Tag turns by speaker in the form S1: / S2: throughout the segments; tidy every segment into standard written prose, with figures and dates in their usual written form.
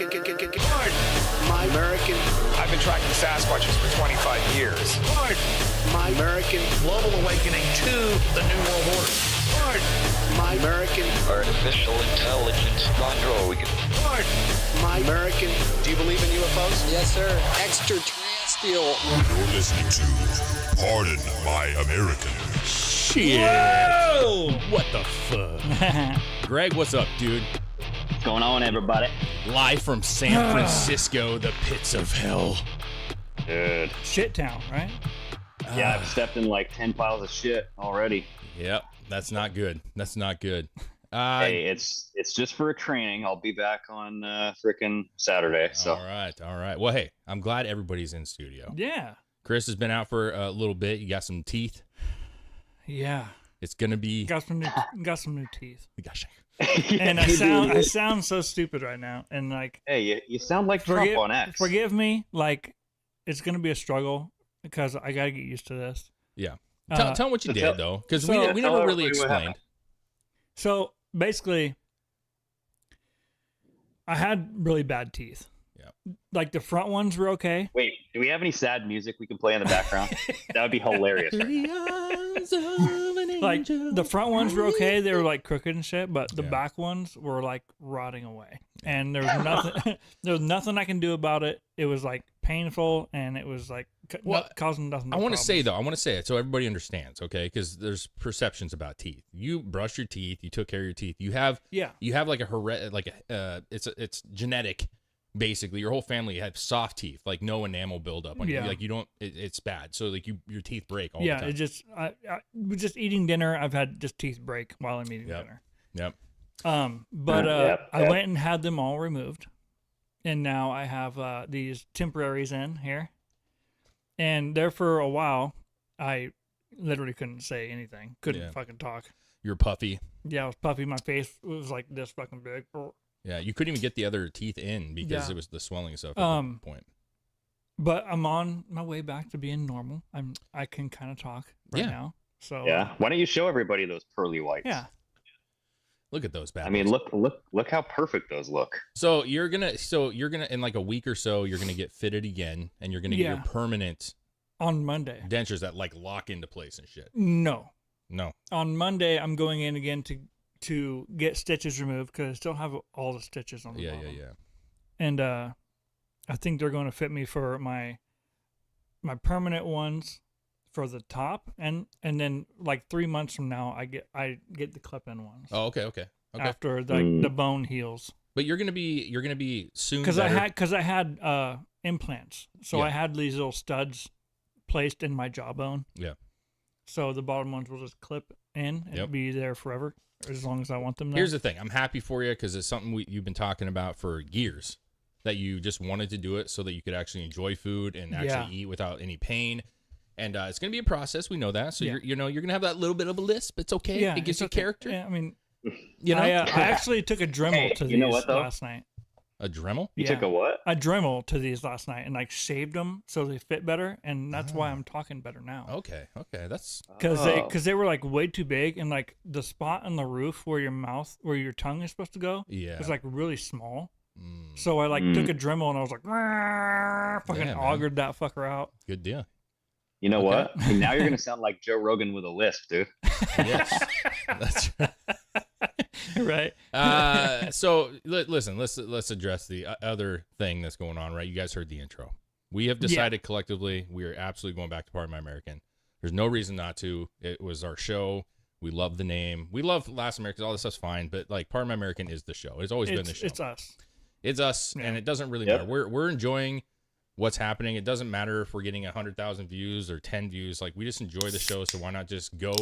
S1: My American.
S2: I've been tracking Sasquatches for 25 years.
S1: My American.
S3: Global awakening to the New World Order.
S1: My American.
S4: Artificial intelligence android.
S1: My American.
S2: Do you believe in UFOs?
S5: Yes, sir. Extraterrestrial.
S6: You're listening to Pardon My American.
S7: Shit. Whoa! What the fuck? Greg, what's up, dude?
S8: What's going on, everybody?
S7: Live from San Francisco, the pits of hell.
S8: Dude.
S9: Shit town, right?
S8: Yeah, I've stepped in like 10 piles of shit already.
S7: Yep, that's not good. That's not good.
S8: Hey, it's just for a training. I'll be back on frickin' Saturday. So.
S7: All right. Well, hey, I'm glad everybody's in studio.
S9: Yeah.
S7: Chris has been out for a little bit. You got some teeth.
S9: Yeah.
S7: It's gonna be.
S9: Got some new teeth.
S7: We got
S9: And I sound so stupid right now. And like,
S8: hey, you sound like Trump on X.
S9: Forgive me. Like, it's gonna be a struggle because I gotta get used to this.
S7: Yeah. Tell them what you did though, because we never really explained.
S9: So basically, I had really bad teeth.
S7: Yeah.
S9: Like the front ones were okay.
S8: Wait, do we have any sad music we can play in the background? That would be hilarious.
S9: Like the front ones were okay. They were like crooked and shit, but the back ones were like rotting away. And there was nothing. There was nothing I can do about it. It was like painful, and it was like causing nothing.
S7: I want to say it so everybody understands, okay? Because there's perceptions about teeth. You brush your teeth. You took care of your teeth. You have like it's genetic. Basically, your whole family had soft teeth, like no enamel buildup on you. Like you don't, it's bad. So like your teeth break all the time.
S9: Yeah, just eating dinner. I've had just teeth break while I'm eating dinner.
S7: Yep.
S9: I went and had them all removed, and now I have these temporaries in here. And there for a while, I literally couldn't say anything. Couldn't fucking talk.
S7: You're puffy.
S9: Yeah, I was puffy. My face was like this fucking big.
S7: Yeah, you couldn't even get the other teeth in because it was the swelling stuff at that point.
S9: But I'm on my way back to being normal. I can kind of talk now. So
S8: yeah, why don't you show everybody those pearly whites?
S9: Yeah.
S7: Look at those bad.
S8: I mean, look how perfect those look.
S7: So you're gonna in like a week or so you're gonna get fitted again, and you're gonna get your permanent
S9: on Monday
S7: dentures that like lock into place and shit.
S9: No.
S7: On
S9: Monday I'm going in again to get stitches removed because I still have all the stitches on the bottom.
S7: Yeah.
S9: And I think they're going to fit me for my permanent ones for the top, and then like 3 months from now I get the clip-in ones.
S7: Oh, okay.
S9: After the bone heals.
S7: But you're gonna be soon
S9: because I had implants, so I had these little studs placed in my jawbone.
S7: Yeah.
S9: So the bottom ones will just clip in and be there forever. As long as I want them there.
S7: Here's the thing. I'm happy for you because it's something you've been talking about for years, that you just wanted to do it so that you could actually enjoy food and actually eat without any pain. And it's going to be a process. We know that. So you're going to have that little bit of a lisp. It's okay.
S9: Yeah,
S7: it gives you character.
S9: Yeah, I mean, I actually took a Dremel to these last night.
S7: A Dremel?
S8: You took a what?
S9: A Dremel to these last night and like shaved them so they fit better, and that's why I'm talking better now.
S7: Okay, that's
S9: because they were like way too big, and like the spot on the roof where your tongue is supposed to go was like really small. So I like took a Dremel and I was like fucking augured that fucker out.
S7: Good deal.
S8: You know what? Now you're gonna sound like Joe Rogan with a lisp, dude.
S7: Yes, that's
S9: right.
S7: So listen, let's address the other thing that's going on. Right, you guys heard the intro. We have decided collectively we are absolutely going back to Pardon My American. There's no reason not to. It was our show. We love the name. We love Last Americans. All this stuff's fine, but like Pardon My American is the show. It's always been the show.
S9: It's us,
S7: and it doesn't really matter. We're enjoying what's happening. It doesn't matter if we're getting 100,000 views or 10 views. Like, we just enjoy the show, so why not just go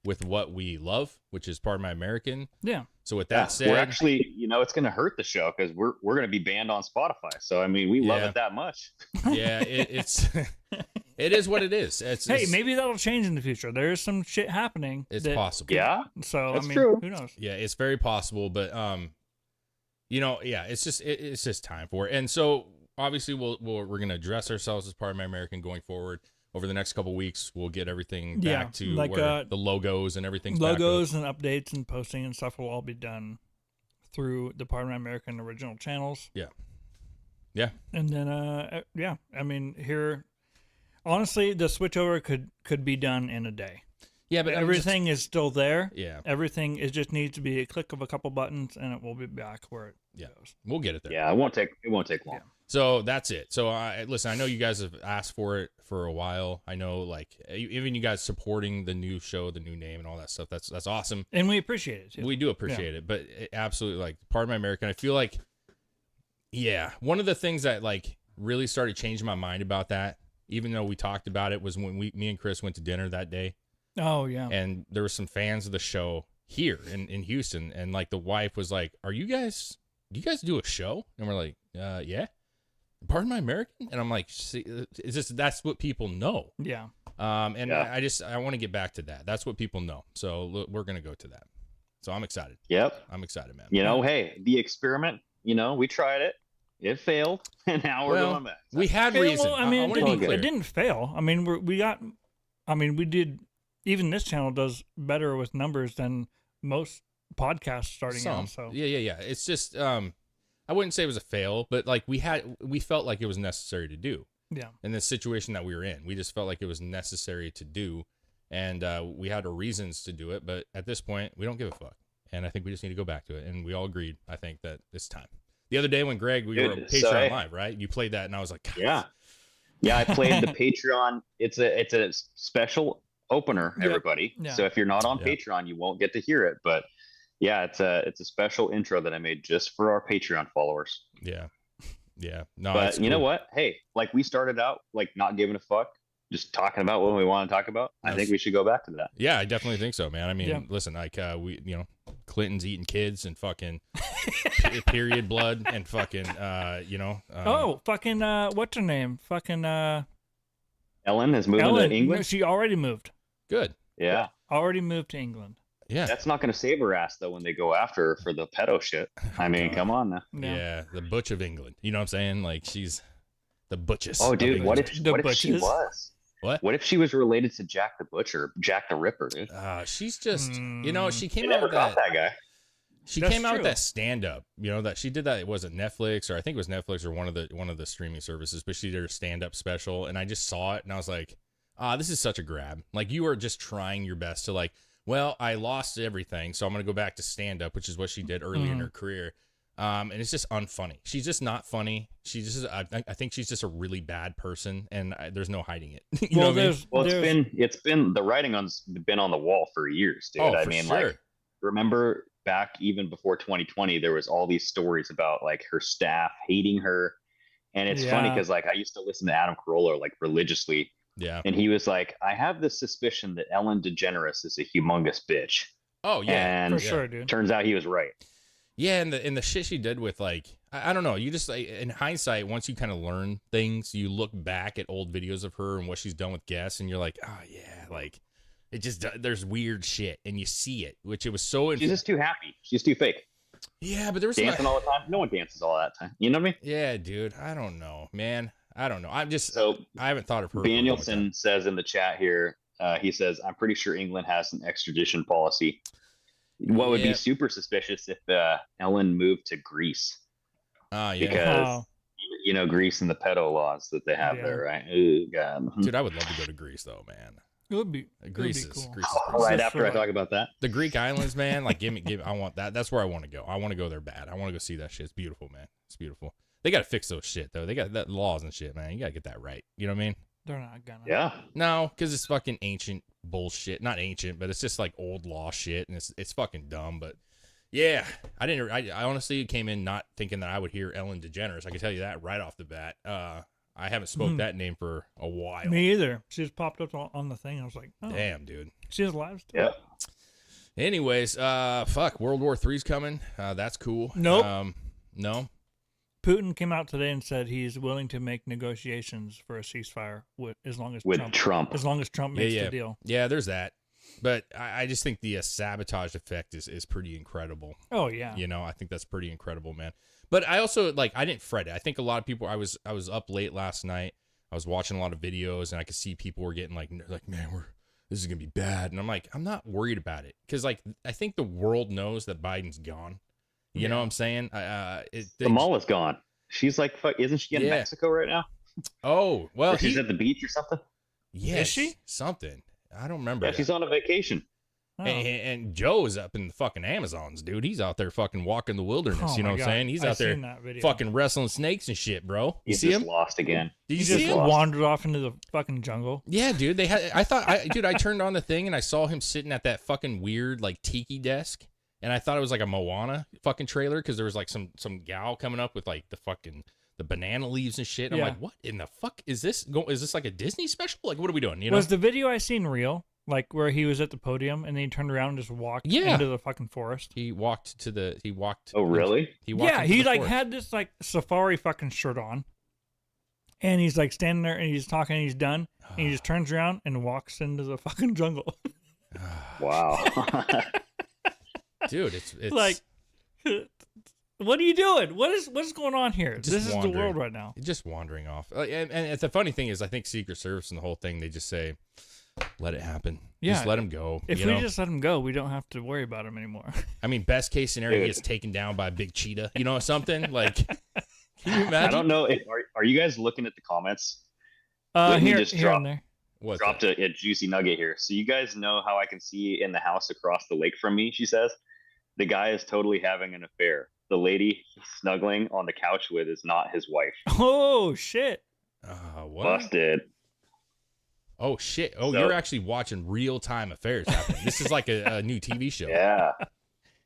S7: with what we love, which is Pardon My American.
S9: Yeah.
S7: So with that said,
S8: we're actually, it's going to hurt the show because we're going to be banned on Spotify. So I mean, we love it that much.
S7: Yeah, it's it is what it is.
S9: Hey, maybe that'll change in the future. There's some shit happening.
S7: It's possible.
S8: Yeah.
S9: So
S8: that's
S9: I mean,
S8: true.
S9: Who knows?
S7: Yeah, it's very possible, but it's just time for it. And so obviously we're going to address ourselves as Pardon My American going forward. Over the next couple of weeks, we'll get everything back to where the logos and everything's
S9: logos and updates and posting and stuff will all be done through the Part of My American original channels.
S7: Yeah. Yeah.
S9: And then, I mean, here, honestly, the switchover could be done in a day.
S7: Yeah, but
S9: everything is still there.
S7: Yeah.
S9: Everything is just needs to be a click of a couple buttons, and it will be back where it goes.
S7: We'll get it there.
S8: Yeah, it won't take long.
S9: Yeah.
S7: So that's it. So listen, I know you guys have asked for it for a while. I know, like, even you guys supporting the new show, the new name, and all that stuff. That's awesome,
S9: and we appreciate it too.
S7: We do appreciate it, but absolutely, like, Part of My American. I feel like, one of the things that like really started changing my mind about that, even though we talked about it, was when me and Chris went to dinner that day.
S9: Oh yeah.
S7: And there were some fans of the show here in Houston, and like the wife was like, do you guys do a show? And we're like, yeah. Part of My American? And I'm like, see, that's what people know.
S9: Yeah.
S7: I want to get back to that. That's what people know. So we're going to go to that. So I'm excited.
S8: Yep.
S7: I'm excited, man.
S8: Hey, the experiment, we tried it. It failed. And now we're going back.
S7: We had reason.
S9: Well, I mean, it didn't fail. I mean, we did, even this channel does better with numbers than most podcasts starting out. So
S7: yeah. It's just, I wouldn't say it was a fail, but like we felt like it was necessary to do.
S9: Yeah.
S7: In the situation that we were in, we just felt like it was necessary to do, and we had our reasons to do it. But at this point, we don't give a fuck, and I think we just need to go back to it. And we all agreed, I think, that it's time. The other day when Greg, we were on Patreon Live, right? You played that, and I was like, God.
S8: Yeah. I played the Patreon. It's a special opener, everybody.
S9: Yeah.
S8: So if you're not on Patreon, you won't get to hear it, but. Yeah, it's a special intro that I made just for our Patreon followers.
S7: Yeah. No,
S8: but you know what? Hey, like we started out like not giving a fuck, just talking about what we want to talk about. I think we should go back to that.
S7: Yeah, I definitely think so, man. I mean, listen, like Clinton's eating kids and fucking period blood and fucking
S9: what's her name? Fucking
S8: Ellen is moving to England.
S9: No, she already moved.
S7: Good.
S8: Yeah.
S9: Already moved to England.
S7: Yeah.
S8: That's not going to save her ass, though, when they go after her for the pedo shit. I mean, come on now.
S7: Yeah, the butch of England. You know what I'm saying? Like, she's the butchest.
S8: Oh, dude, what if she was?
S7: What?
S8: What if she was related to Jack the Butcher, Jack the Ripper, dude?
S7: She's just, she came
S8: out
S7: with
S8: that guy.
S7: She came out with that stand-up, that she did that. It wasn't Netflix, or I think it was Netflix or one of the streaming services, but she did her stand-up special, and I just saw it, and I was like, this is such a grab. Like, you are just trying your best to, like, well, I lost everything, so I'm going to go back to stand-up, which is what she did early in her career. And it's just unfunny. She's just not funny. She's just, I think she's just a really bad person, and there's no hiding it. You know what I mean?
S8: Well, it's been the writing has been on the wall for years, dude.
S7: Oh,
S8: I mean, like, remember back even before 2020, there was all these stories about like her staff hating her, and it's funny because like I used to listen to Adam Carolla like religiously.
S7: Yeah.
S8: And he was like, I have this suspicion that Ellen DeGeneres is a humongous bitch.
S7: Oh, yeah.
S8: And
S9: for sure, dude.
S8: Turns out he was right.
S7: Yeah, and the shit she did with, like, I don't know, you just, like, in hindsight, once you kind of learn things, you look back at old videos of her and what she's done with guests, and you're like, oh, yeah, like, it just, there's weird shit, and you see it, which it was so...
S8: She's just too happy. She's too fake.
S7: Yeah, but there was...
S8: Dancing all the time? No one dances all that time. You know what I mean?
S7: Yeah, dude, I don't know, man. I don't know. I haven't thought of her.
S8: Danielson says in the chat here, he says, I'm pretty sure England has an extradition policy. What would be super suspicious if Ellen moved to Greece? Because, Greece and the pedo laws that they have there, right? Oh, God.
S7: Dude, I would love to go to Greece, though, man.
S9: It would be
S7: Greece
S9: cool.
S7: Greece is
S8: right after I talk about that.
S7: The Greek islands, man, like, give me, I want that. That's where I want to go. I want to go there bad. I want to go see that shit. It's beautiful, man. It's beautiful. They got to fix those shit, though. They got that laws and shit, man. You got to get that right. You know what I mean?
S9: They're not gonna.
S8: Yeah.
S7: No, because it's fucking ancient bullshit. Not ancient, but it's just like old law shit, and it's fucking dumb. But yeah, I honestly came in not thinking that I would hear Ellen DeGeneres. I can tell you that right off the bat. I haven't spoke that name for a while.
S9: Me either. She just popped up on the thing. I was like, oh.
S7: Damn, dude.
S9: She's alive still.
S8: Yeah.
S7: Anyways, fuck, World War III's coming. That's cool.
S9: Nope.
S7: No.
S9: Putin came out today and said he's willing to make negotiations for a ceasefire as long as Trump makes the deal.
S7: Yeah, there's that. But I just think the sabotage effect is pretty incredible.
S9: Oh yeah.
S7: I think that's pretty incredible, man. But I also I didn't fret it. I think a lot of people. I was up late last night. I was watching a lot of videos, and I could see people were getting like man, this is gonna be bad. And I'm like, I'm not worried about it because I think the world knows that Biden's gone. You know what I'm saying?
S8: The mall is gone. She's like, fuck, isn't she in Mexico right now?
S7: Oh, well,
S8: or she's at the beach or something.
S7: Yeah, is she? Something. I don't remember.
S8: Yeah, she's on a vacation.
S7: Oh. And Joe is up in the fucking Amazons, dude. He's out there fucking walking the wilderness. You know what I'm saying? He's out there fucking wrestling snakes and shit, bro. You see him?
S8: Lost again.
S9: Did you see him? Wandered off into the fucking jungle.
S7: Yeah, dude. I turned on the thing and I saw him sitting at that fucking weird like tiki desk, and I thought it was like a Moana fucking trailer because there was like some gal coming up with like the banana leaves and shit. And I'm like, what in the fuck is this? Is this like a Disney special? Like, what are we doing? You know?
S9: Was the video I seen real? Like where he was at the podium and then he turned around and just walked into the fucking forest.
S7: He walked.
S8: Oh, really?
S7: He walked.
S9: Yeah, he like had this like safari fucking shirt on, and he's like standing there and he's talking and he's done and he just turns around and walks into the fucking jungle.
S8: Wow,
S7: dude, it's
S9: like, what are you doing? What's going on here? This is the world right now.
S7: Just wandering off. And the funny thing is, I think Secret Service and the whole thing, they just say, let it happen. Yeah. Just let him go.
S9: If we just let him go, we don't have to worry about him anymore.
S7: I mean, best case scenario, he gets taken down by a big cheetah. You know, something like. Can you imagine?
S8: I don't know. Are you guys looking at the comments?
S9: Here and there.
S8: Dropped a juicy nugget here. So you guys know how I can see in the house across the lake from me? She says the guy is totally having an affair. The lady he's snuggling on the couch with is not his wife.
S9: Oh shit!
S7: What?
S8: Busted.
S7: Oh shit! Oh, so, you're actually watching real time affairs happening. This is like a new TV show.
S8: Yeah,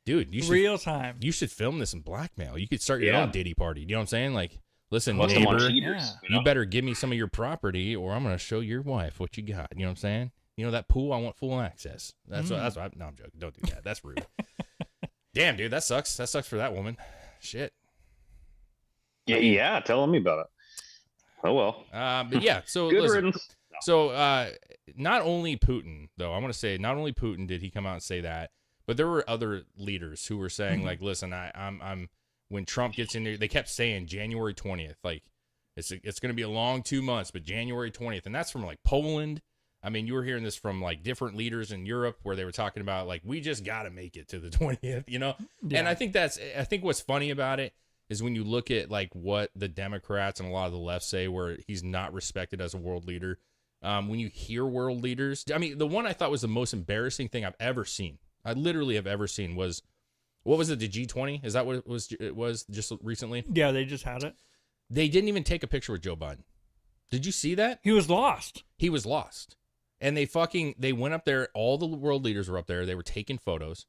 S7: dude, you should
S9: real time.
S7: You should film this in blackmail. You could start your own Diddy party. You know what I'm saying? Like, listen, neighbor, you better give me some of your property, or I'm gonna show your wife what you got. You know what I'm saying? You know that pool? I want full access. That's what. No, I'm joking. Don't do that. That's rude. Damn, dude, that sucks. That sucks for that woman. Shit.
S8: Yeah. Tell me about it. Oh well.
S7: But yeah. So
S8: good
S7: listen,
S8: riddance.
S7: So not only Putin, though, I want to say not only Putin did he come out and say that, but there were other leaders who were saying like, listen, I'm when Trump gets in there, they kept saying January 20th, like it's going to be a long 2 months, but January 20th, and that's from like Poland. I mean, you were hearing this from like different leaders in Europe where they were talking about like, we just got to make it to the 20th, you know? Yeah. And I think what's funny about it is when you look at like what the Democrats and a lot of the left say, where he's not respected as a world leader. When you hear world leaders, I mean, the one I thought was the most embarrassing thing I've ever seen. I literally have ever seen was, what was it? The G20? Is that what it was just recently?
S9: Yeah, they just had it.
S7: They didn't even take a picture with Joe Biden. Did you see that?
S9: He was lost.
S7: He was lost. And they went up there. All the world leaders were up there. They were taking photos.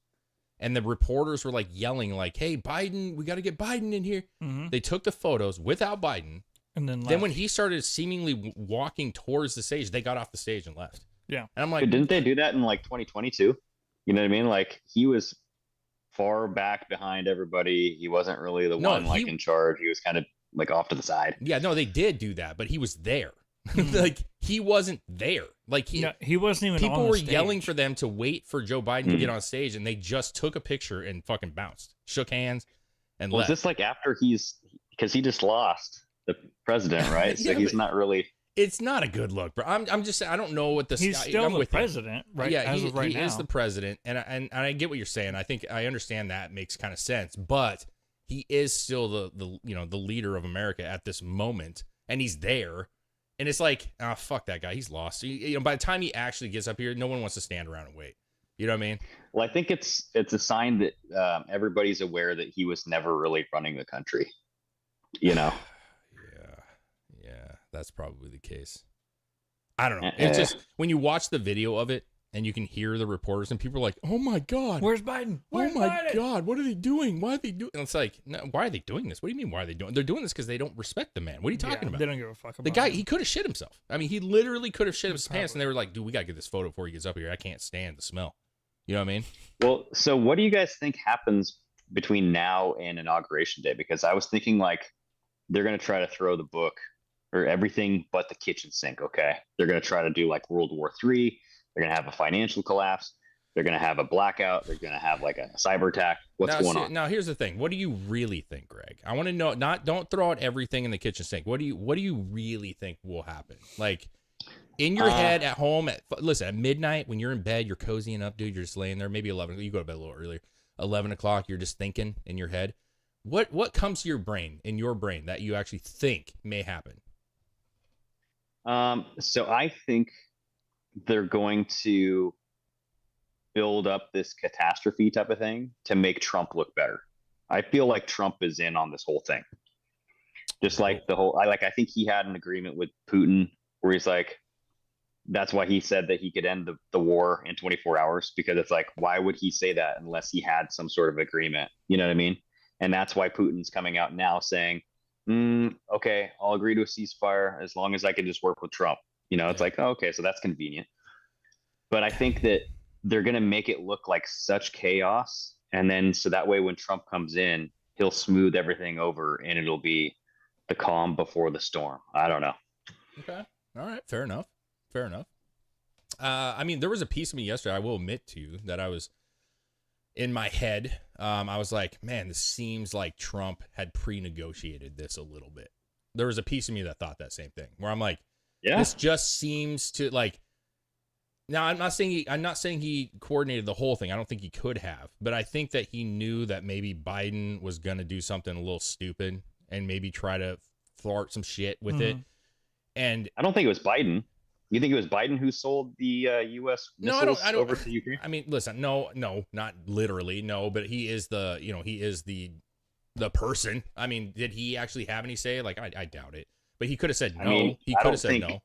S7: And the reporters were like yelling like, hey, Biden, we got to get Biden in here. Mm-hmm. They took the photos without Biden.
S9: And then
S7: when he started seemingly walking towards the stage, they got off the stage and left.
S9: Yeah.
S7: And I'm like,
S8: didn't they do that in like 2022? You know what I mean? Like he was far back behind everybody. He wasn't really the one like in charge. He was kind of like off to the side.
S7: Yeah, no, they did do that, but he was there. Like he wasn't there. Like
S9: he wasn't even.
S7: People
S9: on the
S7: were
S9: stage.
S7: yelling for them to wait for Joe Biden to get on stage, and they just took a picture and fucking bounced, shook hands, and left.
S8: Was this like after because he just lost the president, right? So he's not really.
S7: It's not a good look, bro. I'm just saying, I don't know what the.
S9: He's still the president, right?
S7: Yeah,
S9: as of right now.
S7: He is the president, and I get what you're saying. I think I understand that makes kind of sense, but he is still the leader of America at this moment, and he's there. And it's like, fuck that guy. He's lost. By the time he actually gets up here, no one wants to stand around and wait. You know what I mean?
S8: Well, I think it's a sign that everybody's aware that he was never really running the country. You know?
S7: Yeah, that's probably the case. I don't know. It's just when you watch the video of it and you can hear the reporters and people are like, "Oh my God,
S9: where's Biden?
S7: Where's Biden? God, what are they doing? Why are they doing?" And it's like, no, why are they doing this? What do you mean? Why are they doing? They're doing this because they don't respect the man. What are you talking about?
S9: They don't give a fuck about
S7: the guy.
S9: him.
S7: He could have shit himself. I mean, he literally could have shit his pants, and they were like, "Dude, we gotta get this photo before he gets up here. I can't stand the smell." You know what I mean?
S8: Well, so what do you guys think happens between now and Inauguration Day? Because I was thinking like they're gonna try to throw the book or everything but the kitchen sink. Okay, they're gonna try to do like World War III. They're going to have a financial collapse. They're going to have a blackout. They're going to have like a cyber attack. What's going on?
S7: Now, here's the thing. What do you really think, Greg? I want to know, don't throw out everything in the kitchen sink. What do you really think will happen? Like in your head at home, at midnight when you're in bed, you're cozying up, dude. You're just laying there, maybe 11. You go to bed a little earlier. 11 o'clock, you're just thinking in your head. What comes to your brain, that you actually think may happen?
S8: So I think they're going to build up this catastrophe type of thing to make Trump look better. I feel like Trump is in on this whole thing. Just like I think he had an agreement with Putin where he's like, that's why he said that he could end the war in 24 hours, because it's like, why would he say that unless he had some sort of agreement? You know what I mean? And that's why Putin's coming out now saying, okay, I'll agree to a ceasefire as long as I can just work with Trump. It's like, oh, okay, so that's convenient. But I think that they're going to make it look like such chaos. And then so that way when Trump comes in, he'll smooth everything over and it'll be the calm before the storm. I don't know.
S7: Okay. All right. Fair enough. I mean, there was a piece of me yesterday, I will admit to you, that I was in my head. I was like, man, this seems like Trump had pre-negotiated this a little bit. There was a piece of me that thought that same thing, where I'm like, this just seems to like, now I'm not saying he coordinated the whole thing. I don't think he could have, but I think that he knew that maybe Biden was going to do something a little stupid and maybe try to thwart some shit with it. And
S8: I don't think it was Biden. You think it was Biden who sold the U.S. missiles over to Ukraine?
S7: I mean, listen, no, not literally, no, but he is the person. I mean, did he actually have any say? Like, I doubt it. But he could have said no.
S8: I mean,
S7: he could have said no.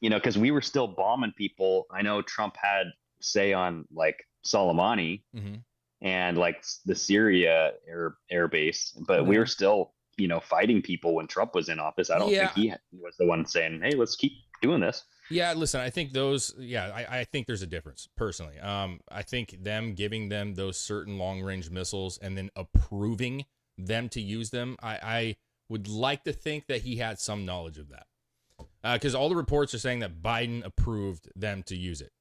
S8: Because we were still bombing people. I know Trump had say on like Soleimani and like the Syria air base, but we were still, fighting people when Trump was in office. I don't think he was the one saying, hey, let's keep doing this.
S7: Yeah, listen, I think I think there's a difference personally. I think them giving them those certain long range missiles and then approving them to use them, I would like to think that he had some knowledge of that. Because all the reports are saying that Biden approved them to use it.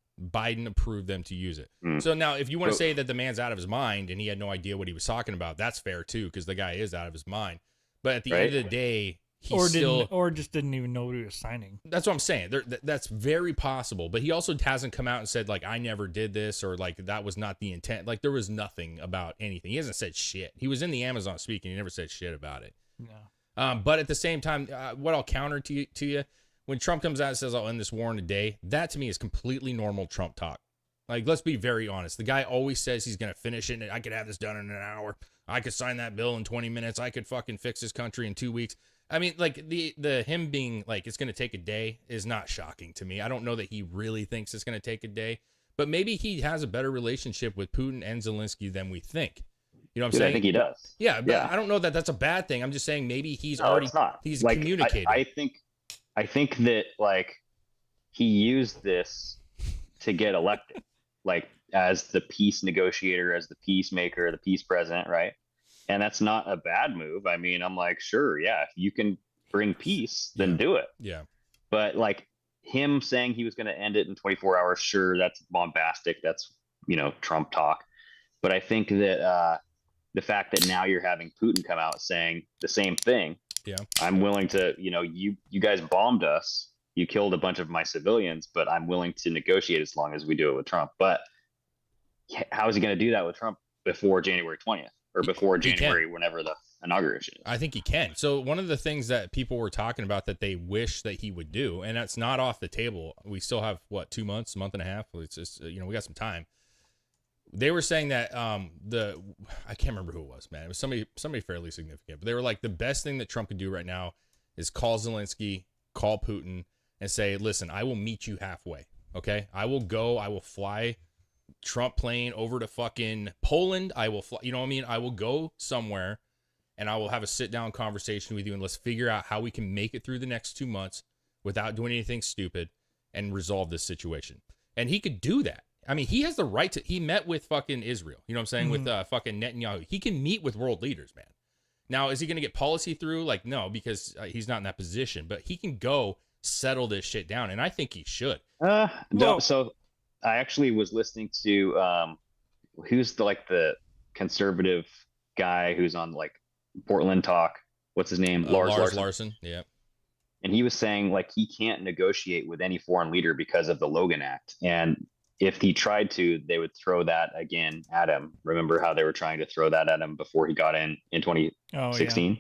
S7: So now, if you want to say that the man's out of his mind and he had no idea what he was talking about, that's fair too, because the guy is out of his mind. But at the end of the day,
S9: or just didn't even know what he was signing.
S7: That's what I'm saying. That's very possible. But he also hasn't come out and said, like, I never did this, or like that was not the intent. Like, there was nothing about anything. He hasn't said shit. He was in the Amazon speaking. He never said shit about it.
S9: No.
S7: But at the same time, what I'll counter to you, when Trump comes out and says, I'll end this war in a day, that to me is completely normal Trump talk. Like, let's be very honest. The guy always says he's going to finish it, and I could have this done in an hour. I could sign that bill in 20 minutes. I could fucking fix this country in 2 weeks. I mean, like, the him being like, it's going to take a day is not shocking to me. I don't know that he really thinks it's going to take a day, but maybe he has a better relationship with Putin and Zelensky than we think. You know what I'm saying?
S8: I think he does.
S7: Yeah, but I don't know that that's a bad thing. I'm just saying maybe he's he's like, communicated.
S8: I think that like he used this to get elected, like as the peace negotiator, as the peacemaker, the peace president, right? And that's not a bad move. I mean, I'm like, sure, yeah, if you can bring peace, then do it.
S7: Yeah.
S8: But like him saying he was going to end it in 24 hours, sure, that's bombastic. That's, Trump talk. But I think that the fact that now you're having Putin come out saying the same thing.
S7: Yeah.
S8: I'm willing to, you guys bombed us. You killed a bunch of my civilians, but I'm willing to negotiate as long as we do it with Trump. But how is he going to do that with Trump before January 20th or before January, whenever the inauguration is?
S7: I think he can. So one of the things that people were talking about that they wish that he would do, and that's not off the table. We still have 2 months, a month and a half. It's just, we got some time. They were saying that I can't remember who it was, man. It was somebody fairly significant, but they were like, the best thing that Trump could do right now is call Zelensky, call Putin, and say, listen, I will meet you halfway. Okay, I will fly Trump plane over to fucking Poland. I will fly, you know what I mean? I will go somewhere and I will have a sit down conversation with you, and let's figure out how we can make it through the next 2 months without doing anything stupid and resolve this situation. And he could do that. I mean, he has the right to. He met with fucking Israel. You know what I'm saying? With fucking Netanyahu. He can meet with world leaders, man. Now, is he going to get policy through? Like, no, because he's not in that position. But he can go settle this shit down, and I think he should.
S8: No. So I actually was listening to who's the conservative guy who's on like Portland Talk. What's his name?
S7: Lars Larson. Yeah.
S8: And he was saying like he can't negotiate with any foreign leader because of the Logan Act. And if he tried to, they would throw that again at him. Remember how they were trying to throw that at him before he got in 2016,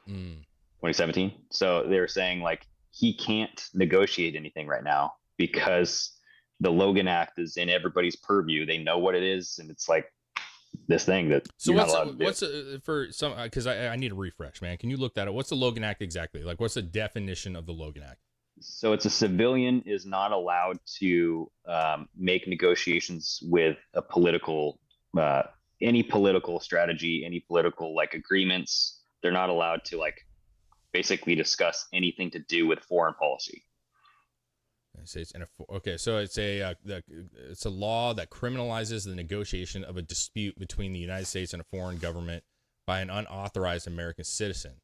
S8: 2017? So they were saying like he can't negotiate anything right now because the Logan Act is in everybody's purview. They know what it is, and it's like this thing that
S7: so
S8: you're
S7: what's
S8: not allowed to
S7: what's
S8: do.
S7: for some because I need a refresh, man. Can you look that up? What's the Logan Act exactly? Like, what's the definition of the Logan Act?
S8: So it's a civilian is not allowed to make negotiations with a political, any political strategy, any political like agreements. They're not allowed to like basically discuss anything to do with foreign policy.
S7: Okay, so it's a law that criminalizes the negotiation of a dispute between the United States and a foreign government by an unauthorized American citizen.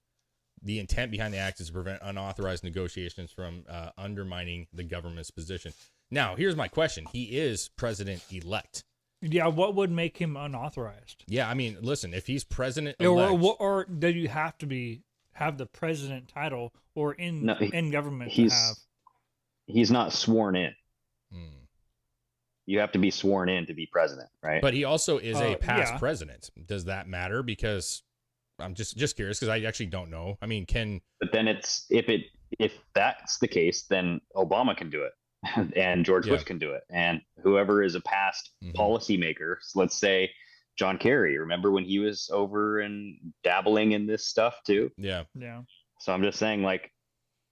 S7: The intent behind the act is to prevent unauthorized negotiations from undermining the government's position. Now, here's my question. He is president-elect.
S9: Yeah, what would make him unauthorized?
S7: Yeah, I mean, listen, if he's president-elect...
S9: Or do you have to have the president title or in government to have...
S8: He's not sworn in. You have to be sworn in to be president, right?
S7: But he also is a past president. Does that matter? Because I'm just curious because I actually don't know. I mean,
S8: but then if that's the case, then Obama can do it, and George Bush can do it, and whoever is a past policymaker. So let's say John Kerry. Remember when he was over and dabbling in this stuff too?
S9: Yeah.
S8: So I'm just saying, like,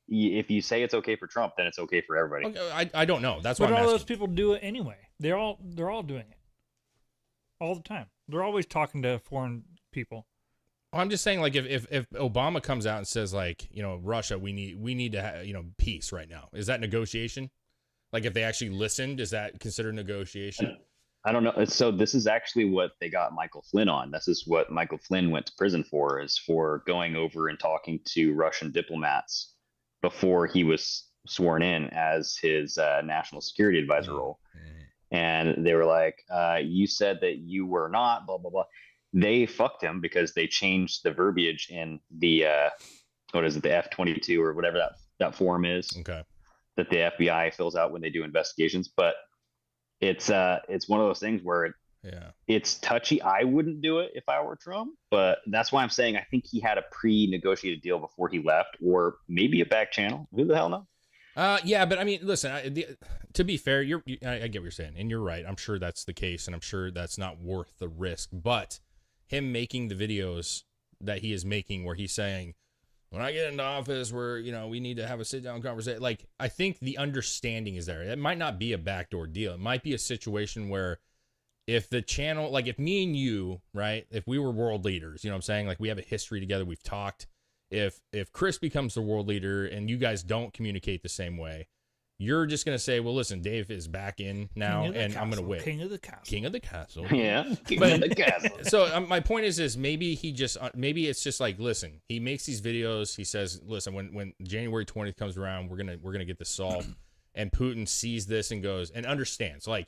S8: if you say it's okay for Trump, then it's okay for everybody.
S7: Okay, I don't know. That's
S9: why. But
S7: all
S9: those people do it anyway. They're all doing it all the time. They're always talking to foreign people.
S7: I'm just saying, like, if Obama comes out and says, like, Russia, we need to have, peace right now. Is that negotiation? Like, if they actually listened, is that considered negotiation?
S8: I don't know. So this is actually what they got Michael Flynn on. This is what Michael Flynn went to prison for, is for going over and talking to Russian diplomats before he was sworn in as his national security advisor role. And they were like, you said that you were not, blah, blah, blah. They fucked him because they changed the verbiage in the, what is it, the F-22 or whatever that form is.
S7: Okay.
S8: That the FBI fills out when they do investigations. But it's one of those things where it's touchy. I wouldn't do it if I were Trump, but that's why I'm saying I think he had a pre-negotiated deal before he left, or maybe a back channel. Who the hell knows?
S7: Yeah, but I mean, listen. To be fair, I get what you're saying, and you're right. I'm sure that's the case, and I'm sure that's not worth the risk. But him making the videos that he is making, where he's saying, "When I get into office, we need to have a sit-down conversation." Like, I think the understanding is there. It might not be a backdoor deal. It might be a situation where, if the channel, like if me and you, right, if we were world leaders, what I'm saying? Like, we have a history together, we've talked. If Chris becomes the world leader and you guys don't communicate the same way, you're just going to say, well, listen, Dave is back in now and I'm going to win.
S9: King of the castle.
S7: King of the castle.
S8: Yeah. King of the castle.
S7: So my point is maybe maybe it's just like, listen, he makes these videos. He says, listen, when January 20th comes around, we're going to get this solved. And Putin sees this and goes and understands, like,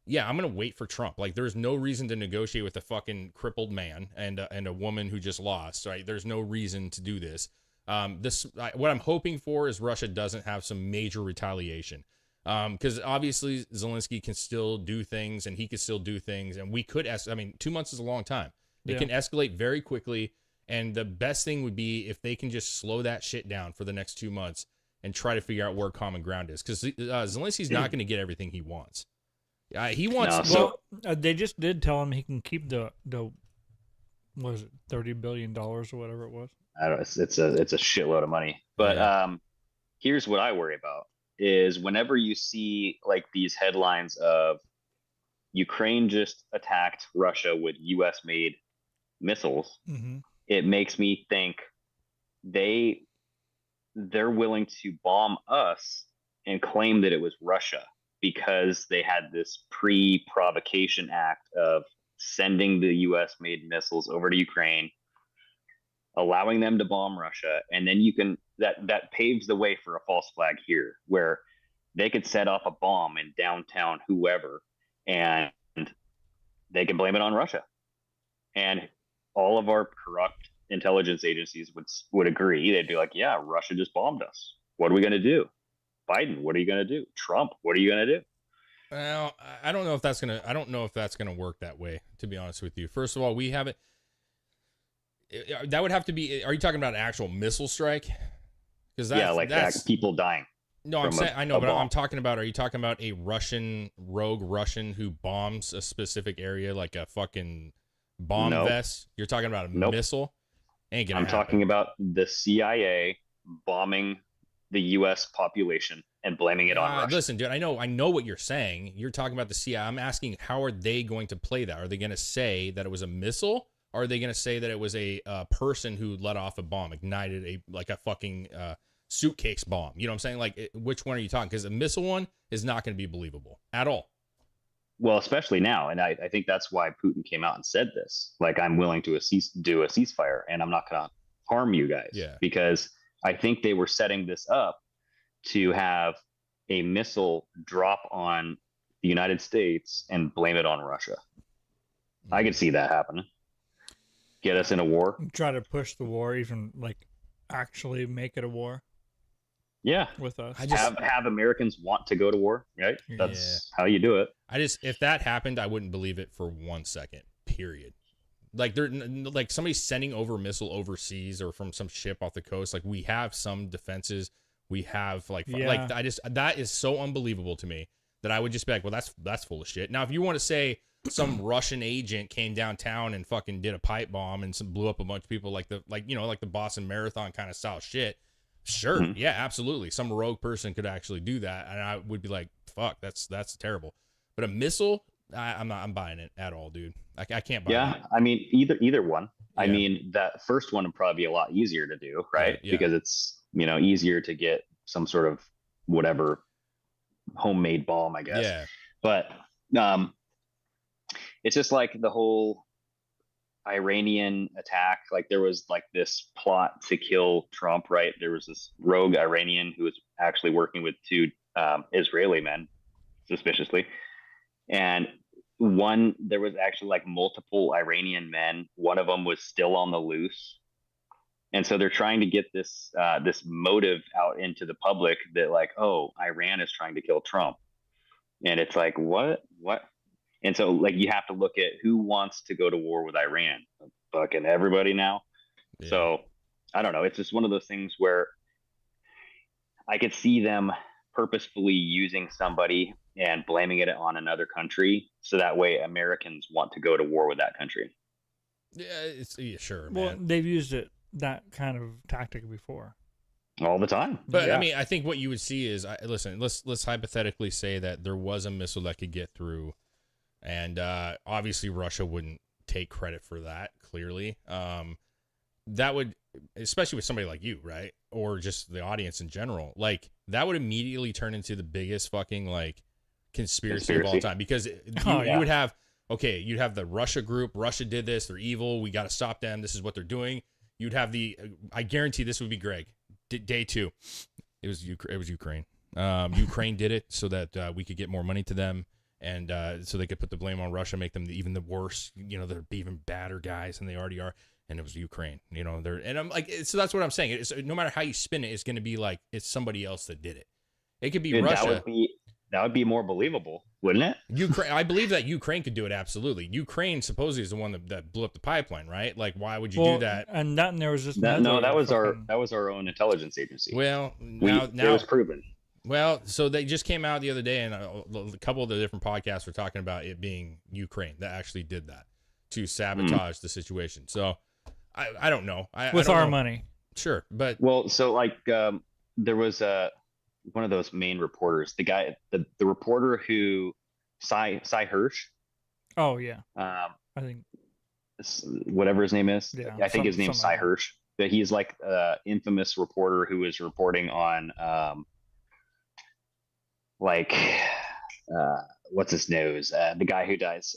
S7: yeah, I'm going to wait for Trump. Like, there's no reason to negotiate with a fucking crippled man and a woman who just lost, right? There's no reason to do this. What I'm hoping for is Russia doesn't have some major retaliation. Because obviously Zelensky can still do things and he can still do things. And we could, 2 months is a long time. It can escalate very quickly. And the best thing would be if they can just slow that shit down for the next 2 months and try to figure out where common ground is. Because Zelensky's not going to get everything he wants. He wants.
S9: They just did tell him he can keep the what was it, $30 billion or whatever it was.
S8: I don't know. It's a shitload of money. But here's what I worry about is whenever you see like these headlines of Ukraine just attacked Russia with U.S. made missiles, it makes me think they're willing to bomb us and claim that it was Russia, because they had this pre-provocation act of sending the U.S. made missiles over to Ukraine, allowing them to bomb Russia. And then that paves the way for a false flag here, where they could set off a bomb in downtown whoever, and they can blame it on Russia. And all of our corrupt intelligence agencies would agree. They'd be like, yeah, Russia just bombed us. What are we going to do? Biden, what are you going to do? Trump, what are you going to do?
S7: Well, I don't know if that's gonna work that way, to be honest with you. First of all, we haven't. That would have to be. Are you talking about an actual missile strike? Because that's
S8: people dying.
S7: No, I'm saying I know, but I'm talking about. Are you talking about a rogue Russian who bombs a specific area like a fucking bomb vest? You're talking about a missile? Ain't gonna happen.
S8: Talking about the CIA bombing the U.S. population and blaming it on Russia.
S7: Listen, dude, I know what you're saying. You're talking about the CIA. I'm asking, how are they going to play that? Are they going to say that it was a missile? Or are they going to say that it was a person who let off a bomb, ignited a fucking suitcase bomb? You know what I'm saying? Like, which one are you talking? Because a missile one is not going to be believable at all.
S8: Well, especially now. And I think that's why Putin came out and said this. Like, I'm willing to do a ceasefire, and I'm not going to harm you guys.
S7: Yeah. Because
S8: I think they were setting this up to have a missile drop on the United States and blame it on Russia. I could see that happening. Get us in a war.
S9: Try to push the war, even like actually make it a war.
S8: Yeah.
S9: With us.
S8: Have Americans want to go to war, right? That's how you do it.
S7: If that happened, I wouldn't believe it for 1 second, period. Like they're like somebody sending over a missile overseas or from some ship off the coast. Like, we have some defenses. We have that is so unbelievable to me that I would just be like, well, that's full of shit. Now, if you want to say some Russian agent came downtown and fucking did a pipe bomb and blew up a bunch of people like the Boston Marathon kind of style shit, sure, yeah, absolutely. Some rogue person could actually do that, and I would be like, fuck, that's terrible. But a missile, I'm buying it at all, dude. I can't buy it.
S8: Yeah, I mean, either one. Yeah. I mean, that first one would probably be a lot easier to do, right? Yeah. Because it's, easier to get some sort of whatever homemade bomb, I guess.
S7: Yeah.
S8: But it's just like the whole Iranian attack. Like, there was like this plot to kill Trump, right? There was this rogue Iranian who was actually working with two Israeli men, suspiciously. And there was actually like multiple Iranian men. One of them was still on the loose. And so they're trying to get this motive out into the public that, like, oh, Iran is trying to kill Trump. And it's like, what? And so, like, you have to look at who wants to go to war with Iran. Fucking everybody now. Yeah. So I don't know. It's just one of those things where I could see them purposefully using somebody and blaming it on another country, so that way Americans want to go to war with that country.
S7: Yeah, sure, man.
S9: Well, they've used that kind of tactic before.
S8: All the time.
S7: But yeah. I mean, I think what you would see is, listen, let's hypothetically say that there was a missile that could get through, and obviously Russia wouldn't take credit for that, clearly. That would, especially with somebody like you, right? Or just the audience in general, like, that would immediately turn into the biggest fucking, like, conspiracy of all time, because you would have, okay, you'd have the Russia group. Russia did this. They're evil. We got to stop them. This is what they're doing. You'd have I guarantee this would be Greg. Day 2. It was Ukraine. Ukraine did it so that we could get more money to them, and so they could put the blame on Russia, make them even the worse. They're even badder guys than they already are. And it was Ukraine. And I'm like, so that's what I'm saying. No matter how you spin it, it's going to be like it's somebody else that did it. It could be Russia.
S8: That would be more believable, wouldn't it?
S7: Ukraine. I believe that Ukraine could do it, absolutely. Ukraine supposedly is the one that blew up the pipeline, right? Like, why would you do that?
S9: And there was just
S8: that was our own intelligence agency.
S7: Well, now
S8: it was proven.
S7: Well, so they just came out the other day, and a couple of the different podcasts were talking about it being Ukraine that actually did that to sabotage the situation. So I don't know.
S9: With our money,
S7: sure, but
S8: so like there was one of those main reporters, the guy, the reporter who Cy Hirsch.
S9: Oh yeah.
S8: I
S9: think
S8: whatever his name is.
S9: Yeah,
S8: I think his name's Cy Hirsch. But he's like infamous reporter who was reporting on what's his nose? The guy who dies.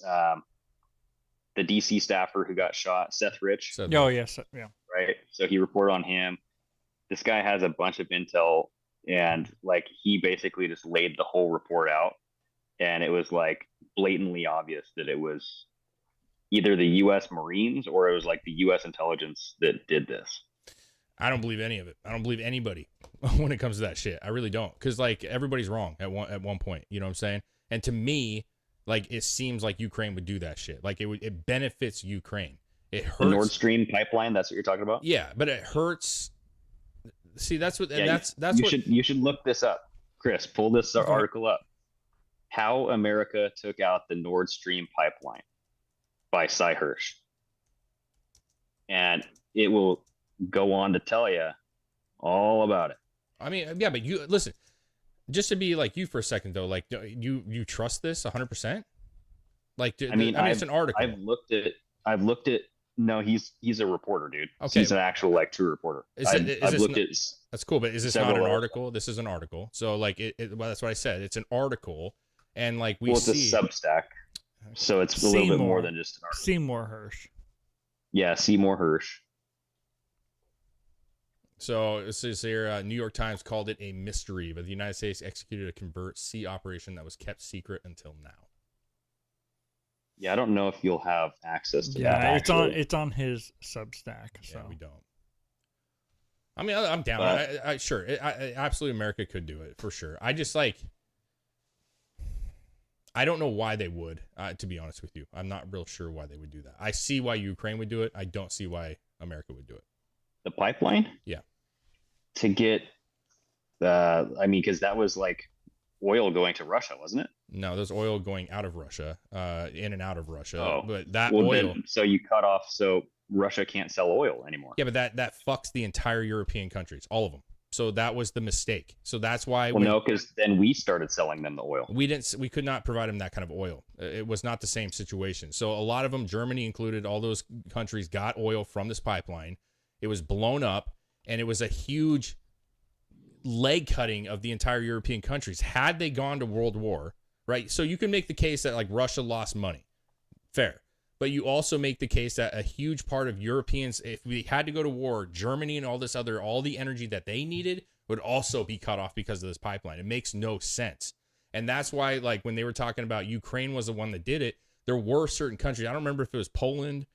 S8: The DC staffer who got shot, Seth Rich.
S9: Oh yes, yeah.
S8: Right. So he reported on him. This guy has a bunch of intel. And like, he basically just laid the whole report out, and it was like blatantly obvious that it was either the U.S. Marines or it was like the U.S. intelligence that did this.
S7: I don't believe any of it. I don't believe anybody when it comes to that shit. I really don't, because like, everybody's wrong at one point. You know what I'm saying? And to me, like, it seems like Ukraine would do that shit. Like, it benefits Ukraine. It hurts.
S8: The Nord Stream pipeline, that's what you're talking about?
S7: Yeah, but it hurts. See, that's what, and
S8: Yeah,
S7: that's what
S8: you should look this up. Chris, pull this article up. How America Took Out the Nord Stream Pipeline by Cy Hirsch. And it will go on to tell you all about it.
S7: I mean, yeah, but you listen, just to be like you for a second though, like you trust this 100%? Like, I mean, it's an article.
S8: I've looked at. No, he's a reporter, dude.
S7: Okay.
S8: He's an actual like true reporter.
S7: That's cool, but is this not an article? This is an article. So like well, that's what I said. It's an article, and like
S8: it's a Substack, so it's a little bit more than just an article.
S9: Seymour Hirsch.
S8: Yeah, Seymour Hirsch.
S7: So it says here, New York Times called it a mystery, but the United States executed a convert sea operation that was kept secret until now.
S8: Yeah, I don't know if you'll have access to that.
S9: Yeah, it's on his Substack. So.
S7: Yeah, we don't. I mean, I'm down. I absolutely, America could do it for sure. I just like, I don't know why they would. To be honest with you, I'm not real sure why they would do that. I see why Ukraine would do it. I don't see why America would do it.
S8: The pipeline?
S7: Yeah.
S8: To get, I mean, because that was like oil going to Russia, wasn't it?
S7: No, there's oil going out of Russia, in and out of Russia.
S8: Oh,
S7: but that
S8: oil.
S7: Then,
S8: so you cut off, so Russia can't sell oil anymore.
S7: Yeah, but that fucks the entire European countries, all of them. So that was the mistake. So that's why.
S8: Well, no, because then we started selling them the oil.
S7: We could not provide them that kind of oil. It was not the same situation. So a lot of them, Germany included, all those countries got oil from this pipeline. It was blown up, and it was a huge leg cutting of the entire European countries. Had they gone to World War, right? So you can make the case that like Russia lost money. Fair. But you also make the case that a huge part of Europeans, if we had to go to war, Germany and all the energy that they needed would also be cut off because of this pipeline. It makes no sense. And that's why, like, when they were talking about Ukraine was the one that did it, there were certain countries. I don't remember if it was Poland.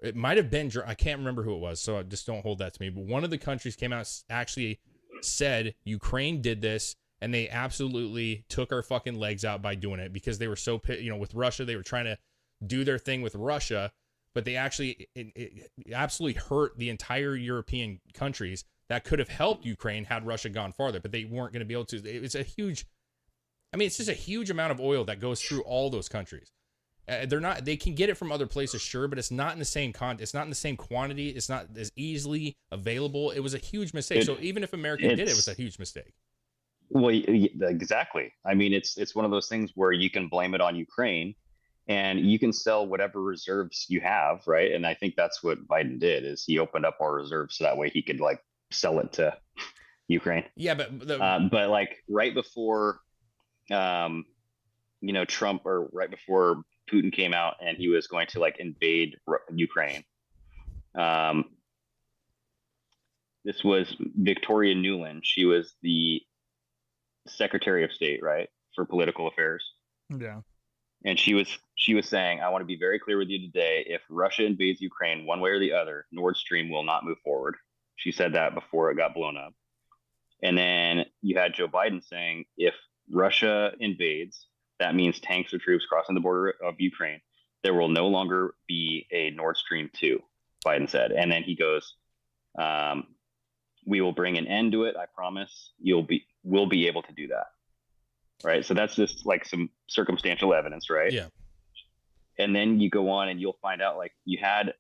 S7: It might have been, I can't remember who it was, so just don't hold that to me. But one of the countries came out, actually said Ukraine did this, and they absolutely took our fucking legs out by doing it because they were so, with Russia, they were trying to do their thing with Russia, but they actually it absolutely hurt the entire European countries that could have helped Ukraine had Russia gone farther, but they weren't going to be able to. It's just a huge amount of oil that goes through all those countries. They can get it from other places, sure, but it's not in the same it's not in the same quantity. It's not as easily available. It was a huge mistake. So even if America did it was a huge mistake.
S8: Well, exactly. I mean, it's one of those things where you can blame it on Ukraine, and you can sell whatever reserves you have, right? And I think that's what Biden did, is he opened up our reserves so that way he could like sell it to Ukraine.
S7: Yeah, but
S8: like right before, Trump, or right before Putin came out and he was going to like invade Ukraine. This was Victoria Nuland. She was the Secretary of State, right, for political affairs.
S9: Yeah.
S8: And she was saying, I want to be very clear with you today. If Russia invades Ukraine one way or the other, Nord Stream will not move forward. She said that before it got blown up. And then you had Joe Biden saying, if Russia invades, that means tanks or troops crossing the border of Ukraine. There will no longer be a Nord Stream 2, Biden said. And then he goes, we will bring an end to it. I promise we'll be able to do that. Right. So that's just like some circumstantial evidence. Right.
S7: Yeah.
S8: And then you go on and you'll find out, like, you had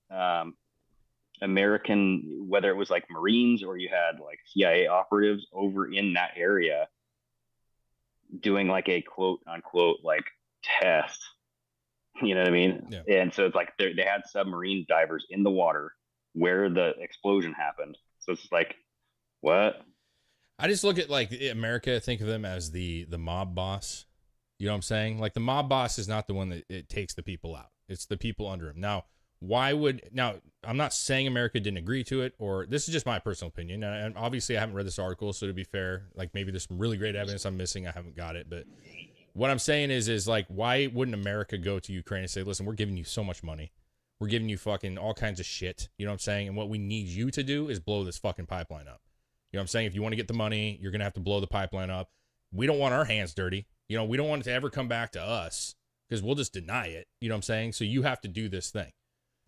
S8: American, whether it was like Marines or you had like CIA operatives over in that area doing like a quote unquote like test, you know what I mean?
S7: Yeah.
S8: And so it's like they had submarine divers in the water where the explosion happened. So it's like, what?
S7: I just look at like America, think of them as the mob boss. You know what I'm saying? Like the mob boss is not the one that it takes the people out. It's the people under him. Now, I'm not saying America didn't agree to it, or this is just my personal opinion. And obviously I haven't read this article, so to be fair, like maybe there's some really great evidence I'm missing. I haven't got it. But what I'm saying is like, why wouldn't America go to Ukraine and say, listen, we're giving you so much money. We're giving you fucking all kinds of shit. You know what I'm saying? And what we need you to do is blow this fucking pipeline up. You know what I'm saying? If you want to get the money, you're going to have to blow the pipeline up. We don't want our hands dirty. You know, we don't want it to ever come back to us because we'll just deny it. You know what I'm saying? So you have to do this thing.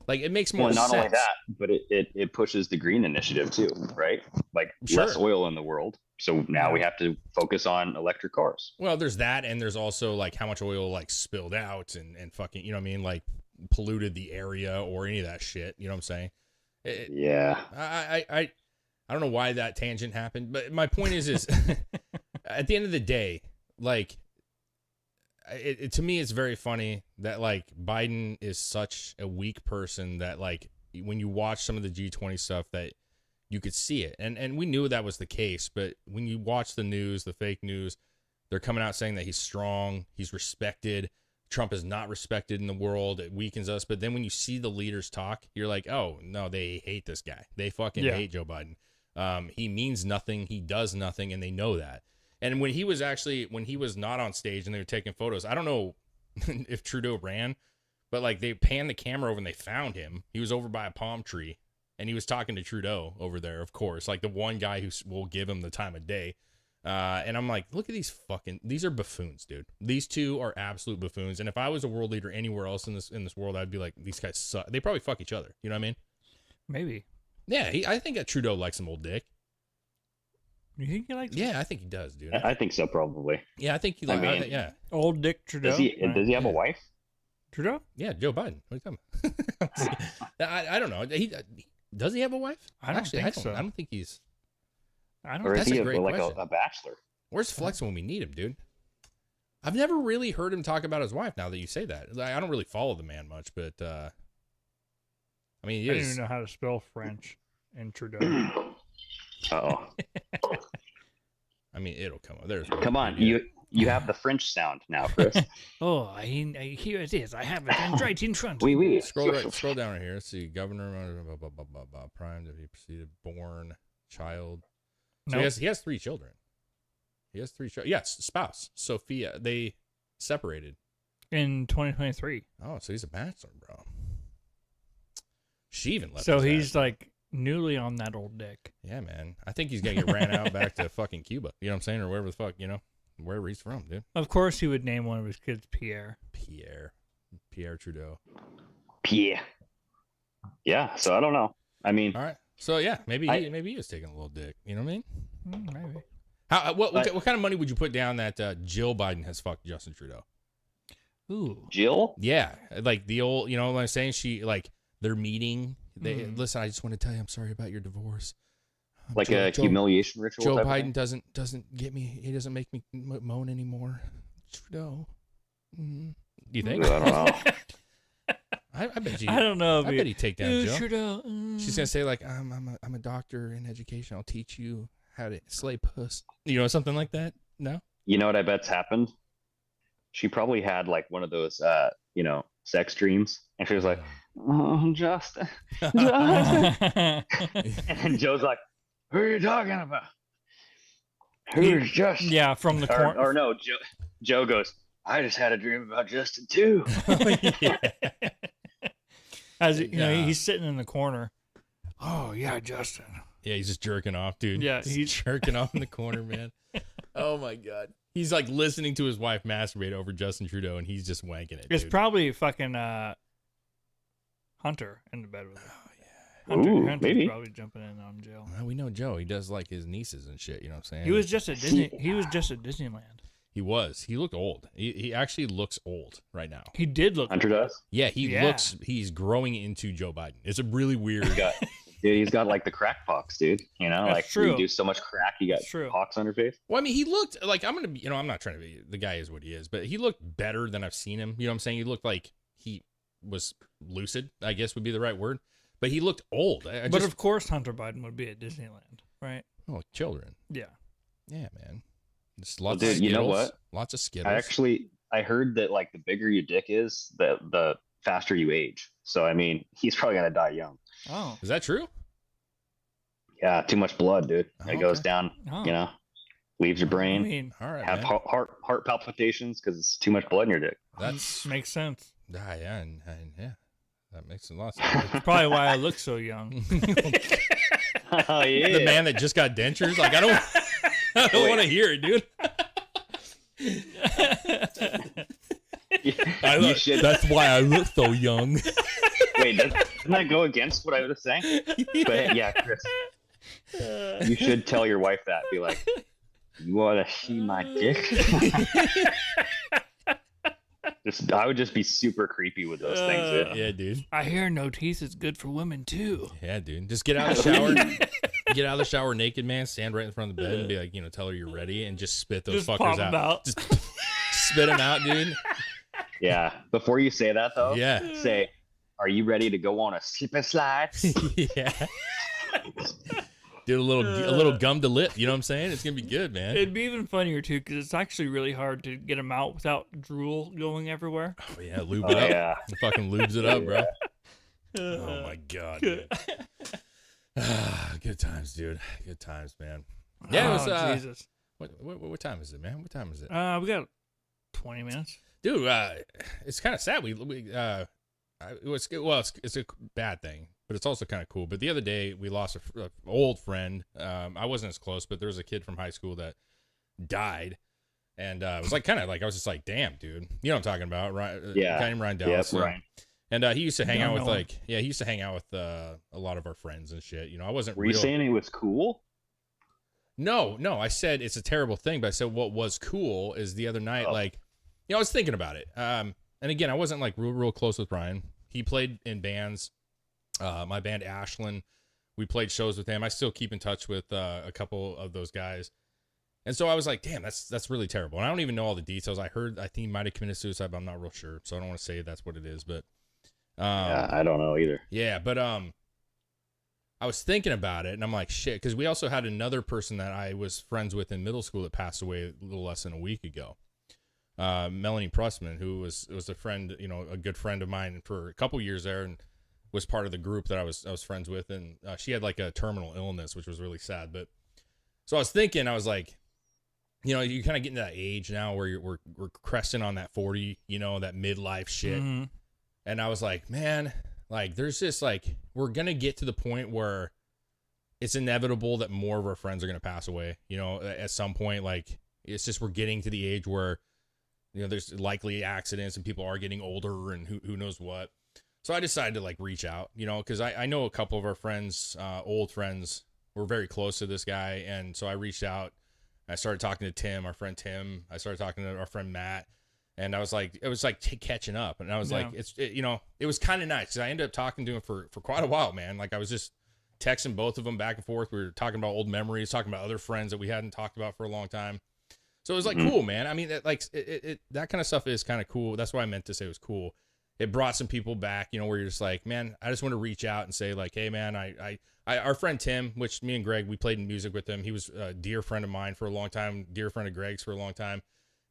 S7: Like, it makes more sense.
S8: Well, not only that, but it pushes the green initiative too, right? Like, less oil in the world. So now we have to focus on electric cars.
S7: Well, there's that, and there's also like how much oil like spilled out and fucking, you know what I mean, like polluted the area or any of that shit. You know what I'm saying? I don't know why that tangent happened, but my point is at the end of the day, like, to me, it's very funny that like Biden is such a weak person that like when you watch some of the G20 stuff that you could see it. And we knew that was the case, but when you watch the news, the fake news, they're coming out saying that he's strong, he's respected. Trump is not respected in the world. It weakens us. But then when you see the leaders talk, you're like, oh, no, they hate this guy. They fucking hate Joe Biden. He means nothing. He does nothing. And they know that. And when he was not on stage and they were taking photos, I don't know if Trudeau ran, but like they panned the camera over and they found him. He was over by a palm tree and he was talking to Trudeau over there, of course, like the one guy who will give him the time of day. And I'm like, look at these are buffoons, dude. These two are absolute buffoons. And if I was a world leader anywhere else in this world, I'd be like, these guys suck. They probably fuck each other. You know what I mean? Maybe. Yeah. I think that Trudeau likes some old dick. You think he likes? Yeah, I think he does, dude.
S8: I think so, probably.
S7: Yeah, I think he likes. Yeah,
S9: old Dick Trudeau.
S8: Does he have a wife?
S9: Trudeau?
S7: Yeah, Joe Biden. What are you talking about? I don't know. Does he have a wife?
S9: I don't think so.
S7: I don't think he's.
S9: I don't.
S8: Or
S7: That's
S8: is he
S7: a great
S8: like
S7: question.
S8: a bachelor?
S7: Where's Flex when we need him, dude? I've never really heard him talk about his wife. Now that you say that, I don't really follow the man much, but I mean,
S9: I don't even know how to spell French in Trudeau.
S8: Oh.
S7: I mean, it'll come up.
S8: Come on, you have the French sound now, Chris.
S9: Here it is. I have it right in front.
S8: Oui.
S7: Scroll down right here. Let's see. Governor, prime, he preceded, born, child. So he has 3 children. Yes, spouse, Sophia. They separated
S9: in 2023.
S7: Oh, so he's a bachelor, bro. She even left.
S9: So he's like newly on that old dick.
S7: Yeah, man. I think he's gonna get ran out back to fucking Cuba. You know what I'm saying, or wherever the fuck, wherever he's from, dude.
S9: Of course, he would name one of his kids Pierre.
S7: Pierre Trudeau.
S8: Pierre. Yeah. So I don't know. I mean,
S7: all right. So yeah, maybe he is taking a little dick. You know what I mean?
S9: Maybe.
S7: What kind of money would you put down that Jill Biden has fucked Justin Trudeau?
S9: Ooh.
S8: Jill?
S7: Yeah, like the old. You know what I'm saying? She like they're meeting. They listen. I just want to tell you, I'm sorry about your divorce.
S8: Like a humiliation ritual.
S7: Joe Biden doesn't get me. He doesn't make me moan anymore. Trudeau. Mm-hmm. You think?
S8: I don't know.
S7: I bet you.
S9: I don't know.
S7: I bet he'd take down Joe.
S9: Trudeau.
S7: She's gonna say like, I'm a doctor in education. I'll teach you how to slay puss. Something like that. No.
S8: You know what I bet's happened? She probably had like one of those, sex dreams, and she was like, "Oh, Justin." And Joe's like, "Who are you talking about? Who's Justin?"
S9: Yeah, from the corner.
S8: Or no, Joe goes, "I just had a dream about Justin too."
S9: As he's sitting in the corner. Oh yeah, Justin.
S7: Yeah, he's just jerking off, dude.
S9: Yeah,
S7: he's jerking off in the corner, man. Oh my god, he's like listening to his wife masturbate over Justin Trudeau, and he's just wanking it.
S9: It's
S7: dude.
S9: Probably fucking Hunter in the bed with him.
S8: Oh yeah,
S9: Hunter's
S8: maybe
S9: probably jumping in on Jill.
S7: Well, we know Joe. He does like his nieces and shit. You know what I'm saying?
S9: He was just at Disney. He was just at Disneyland.
S7: He was. He looked old. He actually looks old right now.
S9: He did look.
S8: Hunter does.
S7: Yeah, looks. He's growing into Joe Biden. It's a really weird.
S8: He's got like the crack pox, dude.
S9: That's
S8: like
S9: true.
S8: You do so much crack, you got pox on your face.
S7: Well, I mean, he looked like I'm not trying to be. The guy is what he is, but he looked better than I've seen him. You know what I'm saying? He looked like he was lucid, I guess would be the right word. But he looked old.
S9: But of course, Hunter Biden would be at Disneyland, right?
S7: Oh, children.
S9: Yeah.
S7: Yeah, man. Just lots
S8: of
S7: Skittles.
S8: You know what?
S7: Lots of Skittles.
S8: I heard that like the bigger your dick is, the faster you age. So I mean, he's probably gonna die young.
S9: Oh,
S7: is that true?
S8: Yeah, too much blood, dude. It goes down. Leaves your brain.
S9: I mean,
S7: all right,
S8: have heart palpitations because it's too much blood in your dick.
S7: That
S9: makes sense.
S7: Yeah, and that makes a lot of sense.
S9: That's probably why I look so young.
S8: Oh yeah,
S7: the man that just got dentures. Like I don't want to hear it, dude.
S8: You should.
S7: That's why I look so young.
S8: Wait, doesn't that go against what I was saying? But yeah, Chris, you should tell your wife that. Be like, you want to see my dick? I would just be super creepy with those things. Dude.
S7: Yeah, dude.
S9: I hear no teeth is good for women too.
S7: Yeah, dude. Just get out of the shower. Get out of the shower naked, man. Stand right in front of the bed and be like, tell her you're ready, and just spit those
S9: Just
S7: fuckers
S9: pop 'em out.
S7: Just spit them out, dude.
S8: Yeah. Before you say that, though,
S7: Yeah.
S8: say, "Are you ready to go on a slip and slide?"
S7: Yeah. Do a little gum to lip. You know what I'm saying? It's gonna be good, man.
S9: It'd be even funnier too, because it's actually really hard to get them out without drool going everywhere.
S7: Oh yeah, lube it up.
S8: Yeah.
S7: It fucking lubes it up, bro. Oh my god, dude. Good times, dude. Good times, man. Yeah, it was.
S9: Jesus.
S7: What time is it, man? What time is it?
S9: We got 20 minutes.
S7: Dude, it's kind of sad. It's a bad thing, but it's also kind of cool. But the other day we lost an old friend. I wasn't as close, but there was a kid from high school that died, and it was like I was just like, damn, dude, you know what I'm talking about, right?
S8: Yeah.
S7: A guy named Ryan Dallas.
S8: Yep, Ryan.
S7: And he used to hang out with he used to hang out with a lot of our friends and shit. I wasn't.
S8: Were you saying he was cool?
S7: No. I said it's a terrible thing, but I said what was cool is the other night, I was thinking about it. And again, I wasn't like real close with Ryan. He played in bands. My band Ashland, we played shows with him. I still keep in touch with a couple of those guys. And so I was like, damn, that's really terrible. And I don't even know all the details. I think he might have committed suicide, but I'm not real sure. So I don't want to say that's what it is, but
S8: yeah, I don't know either.
S7: Yeah, but I was thinking about it, and I'm like, shit, because we also had another person that I was friends with in middle school that passed away a little less than a week ago. Melanie Pressman, who was a friend, a good friend of mine for a couple years there, and was part of the group that I was friends with, and she had like a terminal illness, which was really sad. But so I was thinking, I was like, you kind of getting to that age now where we're cresting on that 40, that midlife shit.
S9: Mm-hmm.
S7: And I was like, man, like there's just like, we're going to get to the point where it's inevitable that more of our friends are going to pass away, at some point. Like it's just, we're getting to the age where, there's likely accidents and people are getting older and who knows what. So I decided to like reach out, cause I know a couple of our friends, old friends, were very close to this guy. And so I reached out. I started talking to Tim, our friend Tim. I started talking to our friend Matt. And I was like, it was like catching up. And I was like, it was kind of nice. Cause I ended up talking to him for quite a while, man. Like I was just texting both of them back and forth. We were talking about old memories, talking about other friends that we hadn't talked about for a long time. So it was like, cool, man. I mean, that kind of stuff is kind of cool. That's why I meant to say it was cool. It brought some people back, where you're just like, man, I just want to reach out and say like, hey man, our friend Tim, which me and Greg, we played in music with him. He was a dear friend of mine for a long time, dear friend of Greg's for a long time.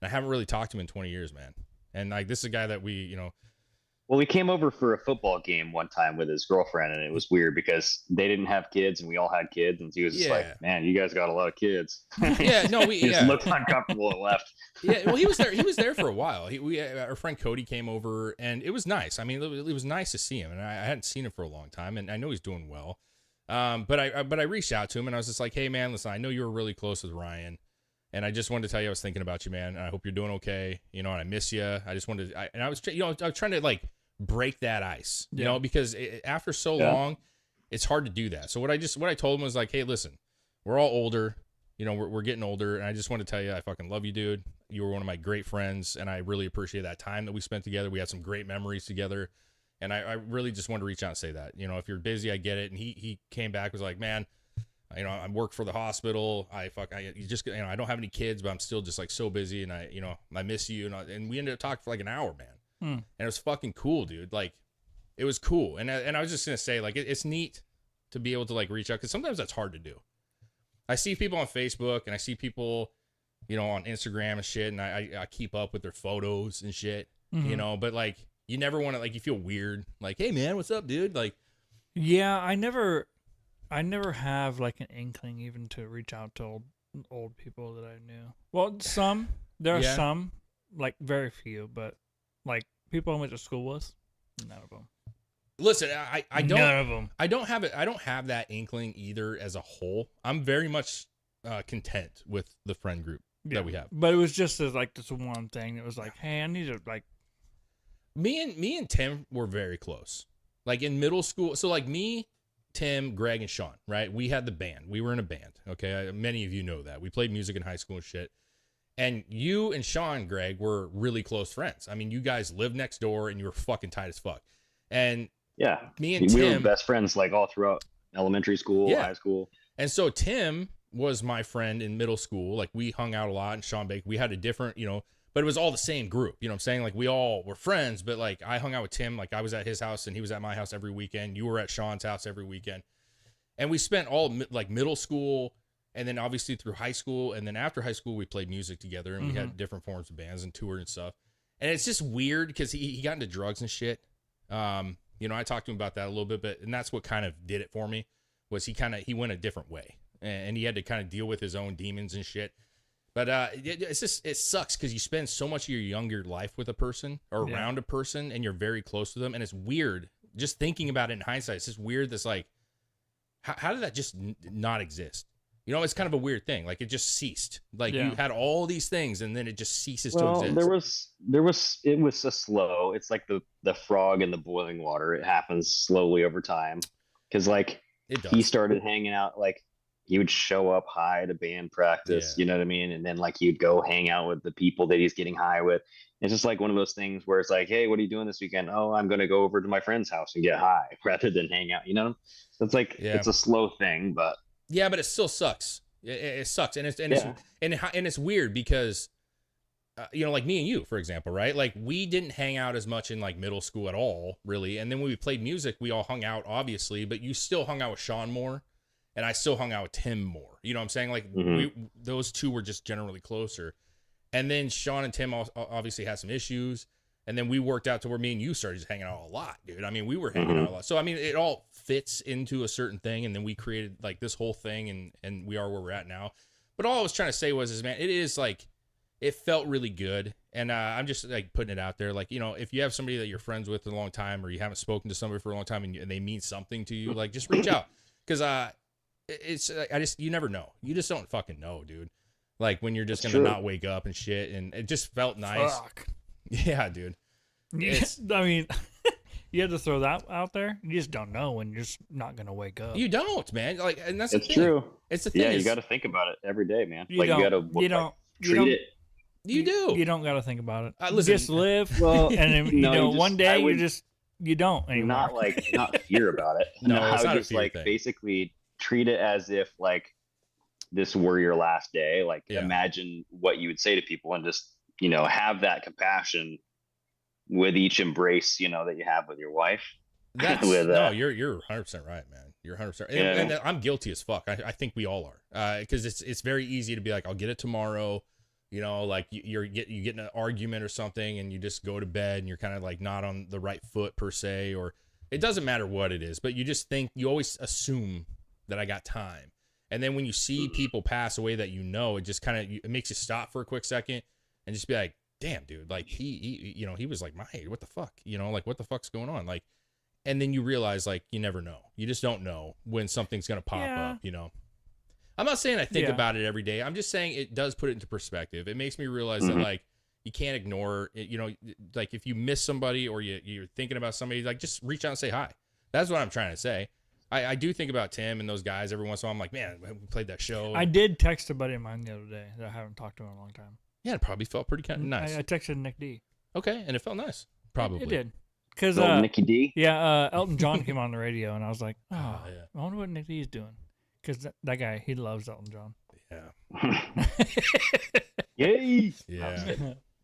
S7: I haven't really talked to him in 20 years, man. And like, this is a guy that we,
S8: Well, we came over for a football game one time with his girlfriend, and it was weird because they didn't have kids and we all had kids. And he was just like, man, you guys got a lot of kids.
S7: Yeah, no,
S8: he just looked uncomfortable and left.
S7: Yeah, well, he was there. He was there for a while. Our friend Cody came over, and it was nice. I mean, it was nice to see him, and I hadn't seen him for a long time, and I know he's doing well. But I reached out to him, and I was just like, hey, man, listen, I know you were really close with Ryan. And I just wanted to tell you I was thinking about you, man. And I hope you're doing okay. And I miss you. I just wanted to, I was trying to like break that ice, because after so long, it's hard to do that. So what I told him was like, hey, listen, we're all older, we're getting older. And I just want to tell you, I fucking love you, dude. You were one of my great friends. And I really appreciate that time that we spent together. We had some great memories together. And I really just wanted to reach out and say that, if you're busy, I get it. And he came back, was like, man, I work for the hospital. I don't have any kids, but I'm still just like so busy, and I miss you. And we ended up talking for like an hour, man. And it was fucking cool, dude. Like it was cool. And I was just going to say like, it's neat to be able to like reach out. Cause sometimes that's hard to do. I see people on Facebook and I see people, on Instagram and shit. And I keep up with their photos and shit, but like, you never want to, like, you feel weird. Like, hey man, what's up, dude? Like,
S9: yeah, I never have like an inkling even to reach out to old people that I knew. Well, there are some, like very few, but like people I went to school with, none of them.
S7: Listen, I don't.
S9: None of them.
S7: I don't have it. I don't have that inkling either as a whole. I'm very much content with the friend group that we have.
S9: But it was just as like this one thing that was like, hey, I need to like.
S7: Me and Tim were very close. Like in middle school, so like me, Tim, Greg, and Sean, right? We had the band. We were in a band. Okay, many of you know that we played music in high school and shit. And you and Sean, Greg, were really close friends. I mean, you guys lived next door and you were fucking tight as fuck. And
S8: yeah,
S7: me and
S8: we
S7: Tim
S8: were best friends like all throughout elementary school, high school.
S7: And so Tim was my friend in middle school. Like we hung out a lot, and Sean Baker, we had a different, but it was all the same group. You know what I'm saying? Like we all were friends, but like I hung out with Tim. Like I was at his house and he was at my house every weekend. You were at Sean's house every weekend. And we spent all like middle school and then obviously through high school. And then after high school, we played music together and we had different forms of bands and toured and stuff. And it's just weird because he got into drugs and shit. I talked to him about that a little bit, and that's what kind of did it for me was he went a different way and he had to kind of deal with his own demons and shit. But it sucks because you spend so much of your younger life with a person or around a person and you're very close to them. And it's weird just thinking about it in hindsight. It's just weird. That's like, how did that just not exist? It's kind of a weird thing. Like it just ceased. Like you had all these things and then it just ceases to exist.
S8: It was so slow. It's like the frog in the boiling water. It happens slowly over time. Cause like he started hanging out, like he would show up high to band practice, you know what I mean? And then like he'd go hang out with the people that he's getting high with. It's just like one of those things where it's like, hey, what are you doing this weekend? Oh, I'm going to go over to my friend's house and get high rather than hang out, So it's like, it's a slow thing, but.
S7: Yeah, but it still sucks. It sucks. And it's weird because, like me and you, for example, right? Like we didn't hang out as much in like middle school at all, really. And then when we played music, we all hung out, obviously, but you still hung out with Sean more. And I still hung out with Tim more. You know what I'm saying? Like those two were just generally closer. And then Sean and Tim obviously had some issues. And then we worked out to where me and you started just hanging out a lot, dude. I mean, we were hanging out a lot. So, I mean, it all fits into a certain thing. And then we created like this whole thing and we are where we're at now. But all I was trying to say was, man, it is like, it felt really good. And I'm just like putting it out there. Like, if you have somebody that you're friends with a long time or you haven't spoken to somebody for a long time and they mean something to you, like just reach out. Because, you never know. You just don't fucking know, dude. Like when you're just going to not wake up and shit. And it just felt nice.
S9: Fuck.
S7: Yeah, dude.
S9: I mean, you have to throw that out there. You just don't know when you're just not going to wake up.
S7: You don't, man. Like, and that's
S8: it's
S7: the thing.
S8: True.
S7: It's the thing.
S8: Yeah, you got to think about it every day, man.
S9: You don't
S8: treat it.
S7: You do.
S9: You don't got to think about it.
S7: Listen,
S9: just live.
S8: Well,
S9: and then, one day you don't anymore.
S8: Not fear about it.
S7: No, it's not
S8: just
S7: a fear thing.
S8: Basically treat it as if like this were your last day. Like imagine what you would say to people and just, have that compassion with each embrace, that you have with your wife.
S7: No, you're 100% right, man. You're 100%. And I'm guilty as fuck. I think we all are. Because it's very easy to be like, I'll get it tomorrow. Like you get in an argument or something and you just go to bed and you're kind of like not on the right foot per se, or it doesn't matter what it is, but you just think, you always assume that I got time. And then when you see people pass away that it just kind of, it makes you stop for a quick second and just be like, damn, dude, like he was like my age. What the fuck? Like what the fuck's going on? Like, and then you realize like, you never know. You just don't know when something's going to pop up, I'm not saying I think about it every day. I'm just saying it does put it into perspective. It makes me realize that like, you can't ignore it, like if you miss somebody or you're thinking about somebody, like just reach out and say hi. That's what I'm trying to say. I do think about Tim and those guys every once in a while. I'm like, man, we played that show.
S9: I did text a buddy of mine the other day that I haven't talked to in a long time.
S7: Yeah, it probably felt pretty kind of nice.
S9: I texted Nick D.
S7: Okay, and it felt nice. Probably.
S9: It did. Because
S8: Nicky D?
S9: Yeah, Elton John came on the radio, and I was like, I wonder what Nick D is doing. Because that guy, he loves Elton John.
S7: Yeah.
S8: Yay!
S7: Yeah.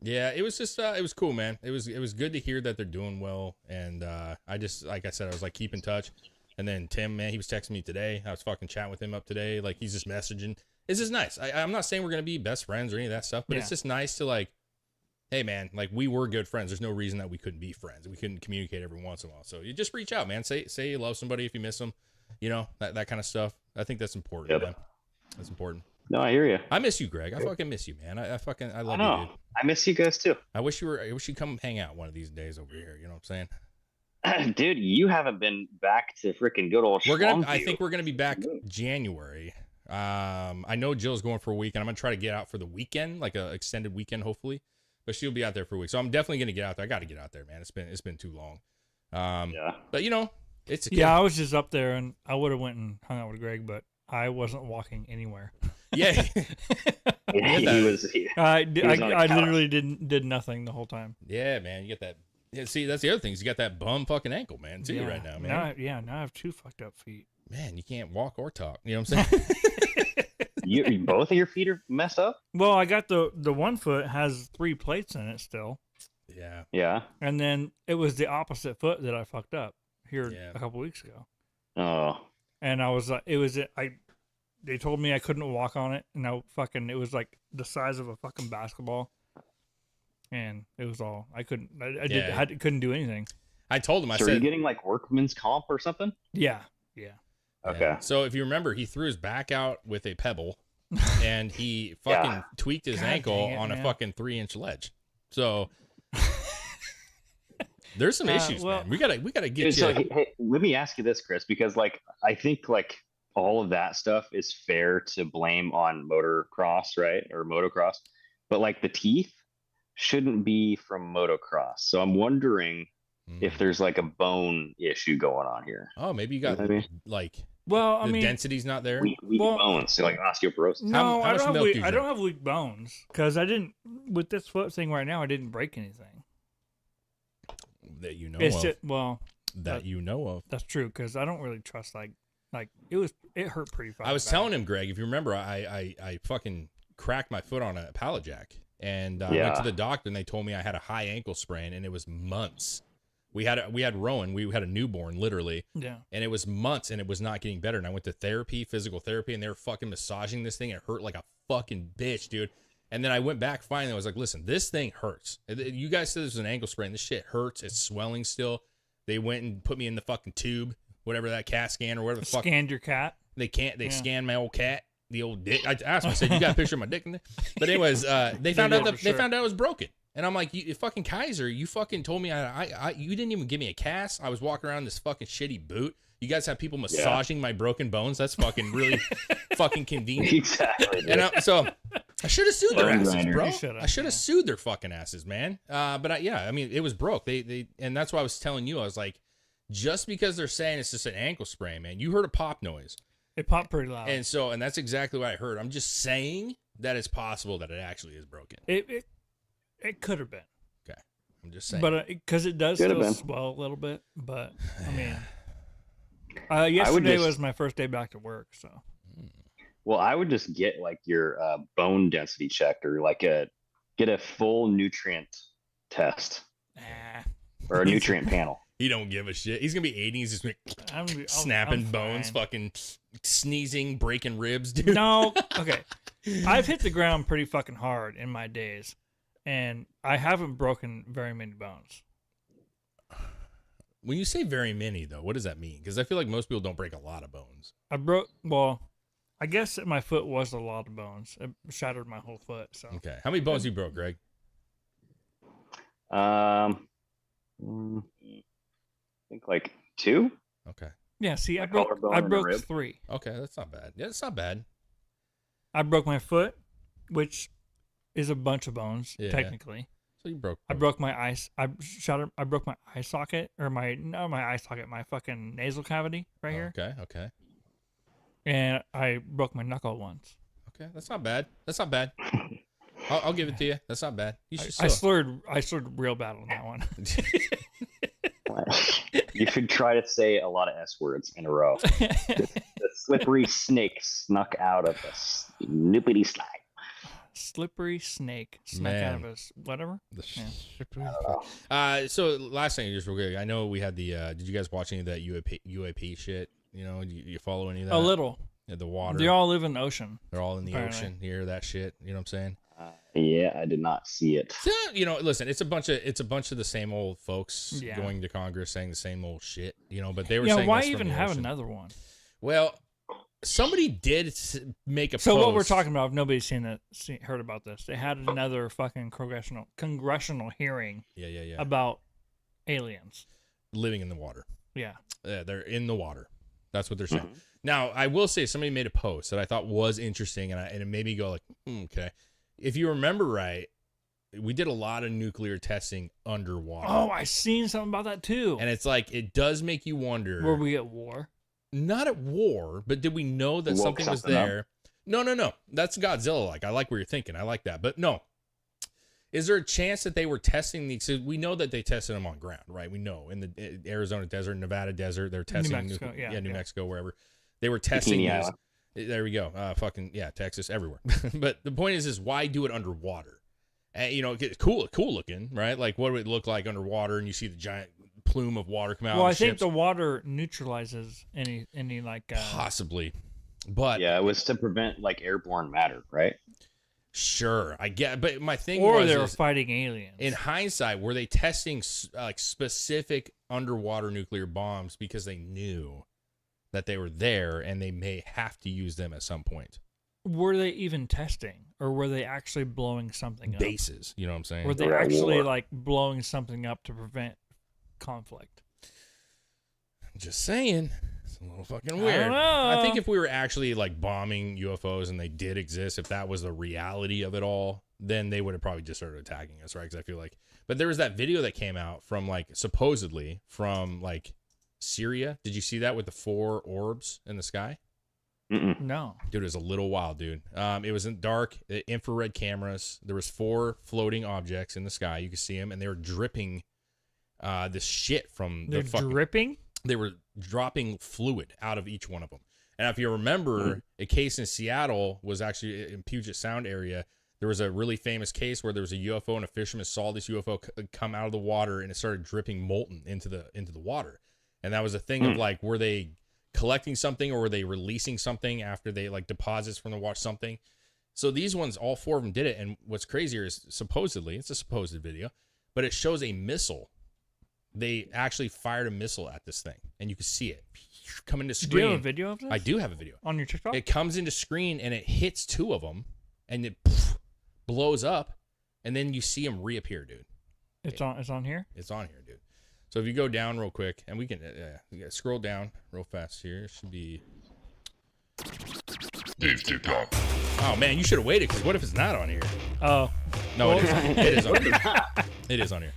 S7: Yeah, it was just, it was cool, man. It was good to hear that they're doing well. And I just, like I said, I was like, keep in touch. And then Tim, man, he was texting me today. I was fucking chatting with him up today. Like, he's just messaging. It's just nice. I'm not saying we're going to be best friends or any of that stuff, but it's just nice to like, hey, man, like we were good friends. There's no reason that we couldn't be friends. We couldn't communicate every once in a while. So you just reach out, man. Say you love somebody if you miss them, that kind of stuff. I think that's important, man. That's important.
S8: No, I hear you.
S7: I miss you, Greg. I fucking miss you, man. I love you, dude.
S8: I miss you guys too.
S7: I wish you'd come hang out one of these days over here. You know what I'm saying?
S8: Dude, you haven't been back to freaking good old
S7: I think we're gonna be back January. I know Jill's going for a week, and I'm gonna try to get out for the weekend, like a extended weekend, hopefully. But she'll be out there for a week, so I'm definitely gonna get out there. I got to get out there, man. It's been too long. But you know, it's
S9: I was just up there, and I would have went and hung out with Greg, but I wasn't walking anywhere.
S7: Yeah,
S9: I literally did nothing the whole time.
S7: Yeah, man, you get that. Yeah, see, that's the other thing. Is you got that bum fucking ankle, man. Too right now, man.
S9: Now I have 2 fucked up feet.
S7: Man, you can't walk or talk. You know what I'm saying?
S8: You both of your feet are messed up.
S9: Well, I got the one foot has 3 plates in it still.
S7: Yeah.
S8: Yeah.
S9: And then it was the opposite foot that I fucked up here a couple weeks ago.
S8: Oh.
S9: And I was like, they told me I couldn't walk on it, and it was like the size of a fucking basketball, and it was all I couldn't couldn't do anything.
S7: I told him, I
S8: said,
S7: are
S8: you getting like workman's comp or something?
S9: Yeah.
S8: Okay.
S7: Yeah. So if you remember, he threw his back out with a pebble, and he fucking tweaked his ankle on a fucking 3-inch ledge. So there's some issues, man. We gotta get you.
S8: So, hey, let me ask you this, Chris, because like I think like all of that stuff is fair to blame on motocross, right? Or motocross. But like the teeth shouldn't be from motocross. So I'm wondering if there's like a bone issue going on here.
S7: Oh, maybe you got like the density's not there.
S8: Weak bones, so like osteoporosis.
S9: No, I don't have weak bones because I didn't with this foot thing right now. I didn't break anything
S7: that you know
S9: it's
S7: of.
S9: Just,
S7: you know of.
S9: That's true because I don't really trust like it hurt pretty fast.
S7: I was telling him, Greg, if you remember, I fucking cracked my foot on a pallet jack, and I went to the doctor, and they told me I had a high ankle sprain, and it was months. We had Rowan, we had a newborn, literally, and it was months, and it was not getting better. And I went to physical therapy, and they were fucking massaging this thing, and it hurt like a fucking bitch, dude. And then I went back finally. I was like, listen, this thing hurts. You guys said this was an ankle sprain. This shit hurts. It's swelling still. They went and put me in the fucking tube. Whatever that cat scan or whatever the fuck.
S9: Scanned your cat.
S7: They scanned my old cat, the old dick. I asked him, I said, you got a picture of my dick in there? But anyways, they found out it was broken. And I'm like, you fucking Kaiser, you fucking told me you didn't even give me a cast. I was walking around in this fucking shitty boot. You guys have people massaging my broken bones. That's fucking really fucking convenient.
S8: Exactly. Dude.
S7: And so I should have sued their asses, bro. I should have sued their fucking asses, man. But I mean, it was broke. They and that's why I was telling you. I was like, just because they're saying it's just an ankle sprain, man, you heard a pop noise.
S9: It popped pretty loud.
S7: And that's exactly what I heard. I'm just saying that it's possible that it actually is broken.
S9: It could have been.
S7: Okay. I'm just saying.
S9: But because it does still swell a little bit. But, I mean, yesterday was my first day back to work, so.
S8: Well, I would just get like your bone density checked or like get a full nutrient test or a nutrient panel.
S7: He don't give a shit. He's gonna be 80. He's just snapping bones, fucking sneezing, breaking ribs, dude.
S9: No, okay. I've hit the ground pretty fucking hard in my days, and I haven't broken very many bones.
S7: When you say very many, though, what does that mean? Because I feel like most people don't break a lot of bones.
S9: I guess that my foot was a lot of bones. It shattered my whole foot. So
S7: okay, how many bones you broke, Greg?
S8: I think like 2.
S7: Okay.
S9: Yeah. See, I broke 3.
S7: Okay, that's not bad. Yeah, it's not bad.
S9: I broke my foot, which is a bunch of bones technically.
S7: So you broke.
S9: I broke my eye. I broke my eye socket my fucking nasal cavity right here.
S7: Okay.
S9: And I broke my knuckle once.
S7: Okay, that's not bad. I'll give it to you. That's not bad. You should.
S9: I slurred real bad on that one.
S8: You should try to say a lot of S words in a row. The slippery snake snuck out of the snoopity slide.
S9: Slippery snake snuck out of us. Whatever.
S7: So last thing, just real quick. I know we had the. Did you guys watch any of that UAP shit? You know, you follow any of that?
S9: A little.
S7: Yeah, the water.
S9: They all live in the ocean.
S7: They're all in the ocean. You hear that shit? You know what I'm saying?
S8: Yeah, I did not see it.
S7: So, you know, listen, it's a bunch of the same old folks going to Congress saying the same old shit. You know, but they were saying.
S9: Why even have another one?
S7: Well, somebody did make a post.
S9: So what we're talking about, if nobody's heard about this, they had another fucking congressional hearing.
S7: Yeah.
S9: About aliens
S7: living in the water.
S9: Yeah.
S7: Yeah, they're in the water. That's what they're saying. Now, I will say somebody made a post that I thought was interesting, and it made me go like, okay. If you remember right, we did a lot of nuclear testing underwater.
S9: Oh, I seen something about that too.
S7: And it's like, it does make you wonder.
S9: Were we at war?
S7: Not at war, but did we know that something was there? No. That's Godzilla-like. I like what you're thinking. I like that. But no. Is there a chance that they were testing these? So we know that they tested them on ground, right? We know in the Arizona desert, Nevada desert, they're testing
S9: New Mexico,
S7: New Mexico, wherever. They were testing these. There we go. Texas, everywhere. But the point is why do it underwater? And, cool looking, right? Like, what would it look like underwater? And you see the giant plume of water come out.
S9: Well, I think the water neutralizes any like
S7: possibly, but
S8: it was to prevent like airborne matter, right?
S7: Sure, I get. But my thing
S9: or they were fighting aliens.
S7: In hindsight, were they testing like specific underwater nuclear bombs because they knew that they were there and they may have to use them at some point?
S9: Were they even testing, or were they actually blowing something up?
S7: Bases, you know what I'm saying?
S9: Were they actually like blowing something up to prevent conflict?
S7: I'm just saying. It's a little fucking weird.
S9: I don't know.
S7: I think if we were actually like bombing UFOs and they did exist, if that was the reality of it all, then they would have probably just started attacking us, right? Because I feel like, but there was that video that came out from like supposedly from like Syria. Did you see that with the 4 orbs in the sky?
S9: No,
S7: dude, it was a little wild, dude. It was in dark, infrared cameras. There was 4 floating objects in the sky. You could see them, and they were dripping this shit from
S9: the fucking... dripping?
S7: They were dropping fluid out of each one of them. And if you remember, a case in Seattle was actually in Puget Sound area. There was a really famous case where there was a UFO, and a fisherman saw this UFO come out of the water, and it started dripping molten into the water. And that was a thing of like, were they collecting something, or were they releasing something after they like deposits from the water, something? So these ones, all 4 of them did it. And what's crazier is supposedly, it's a supposed video, but it shows a missile. They actually fired a missile at this thing, and you can see it come into screen.
S9: Do you have a video of this?
S7: I do have a video
S9: on your TikTok.
S7: It comes into screen and it hits 2 of them, and it blows up, and then you see them reappear, dude.
S9: It's on here.
S7: It's on here, dude. So if you go down real quick, and we can scroll down real fast here. It should be
S6: Dave's TikTok.
S7: Oh man, you should have waited, because what if it's not on here?
S9: Oh.
S7: No, it is. It is on here. It is on here.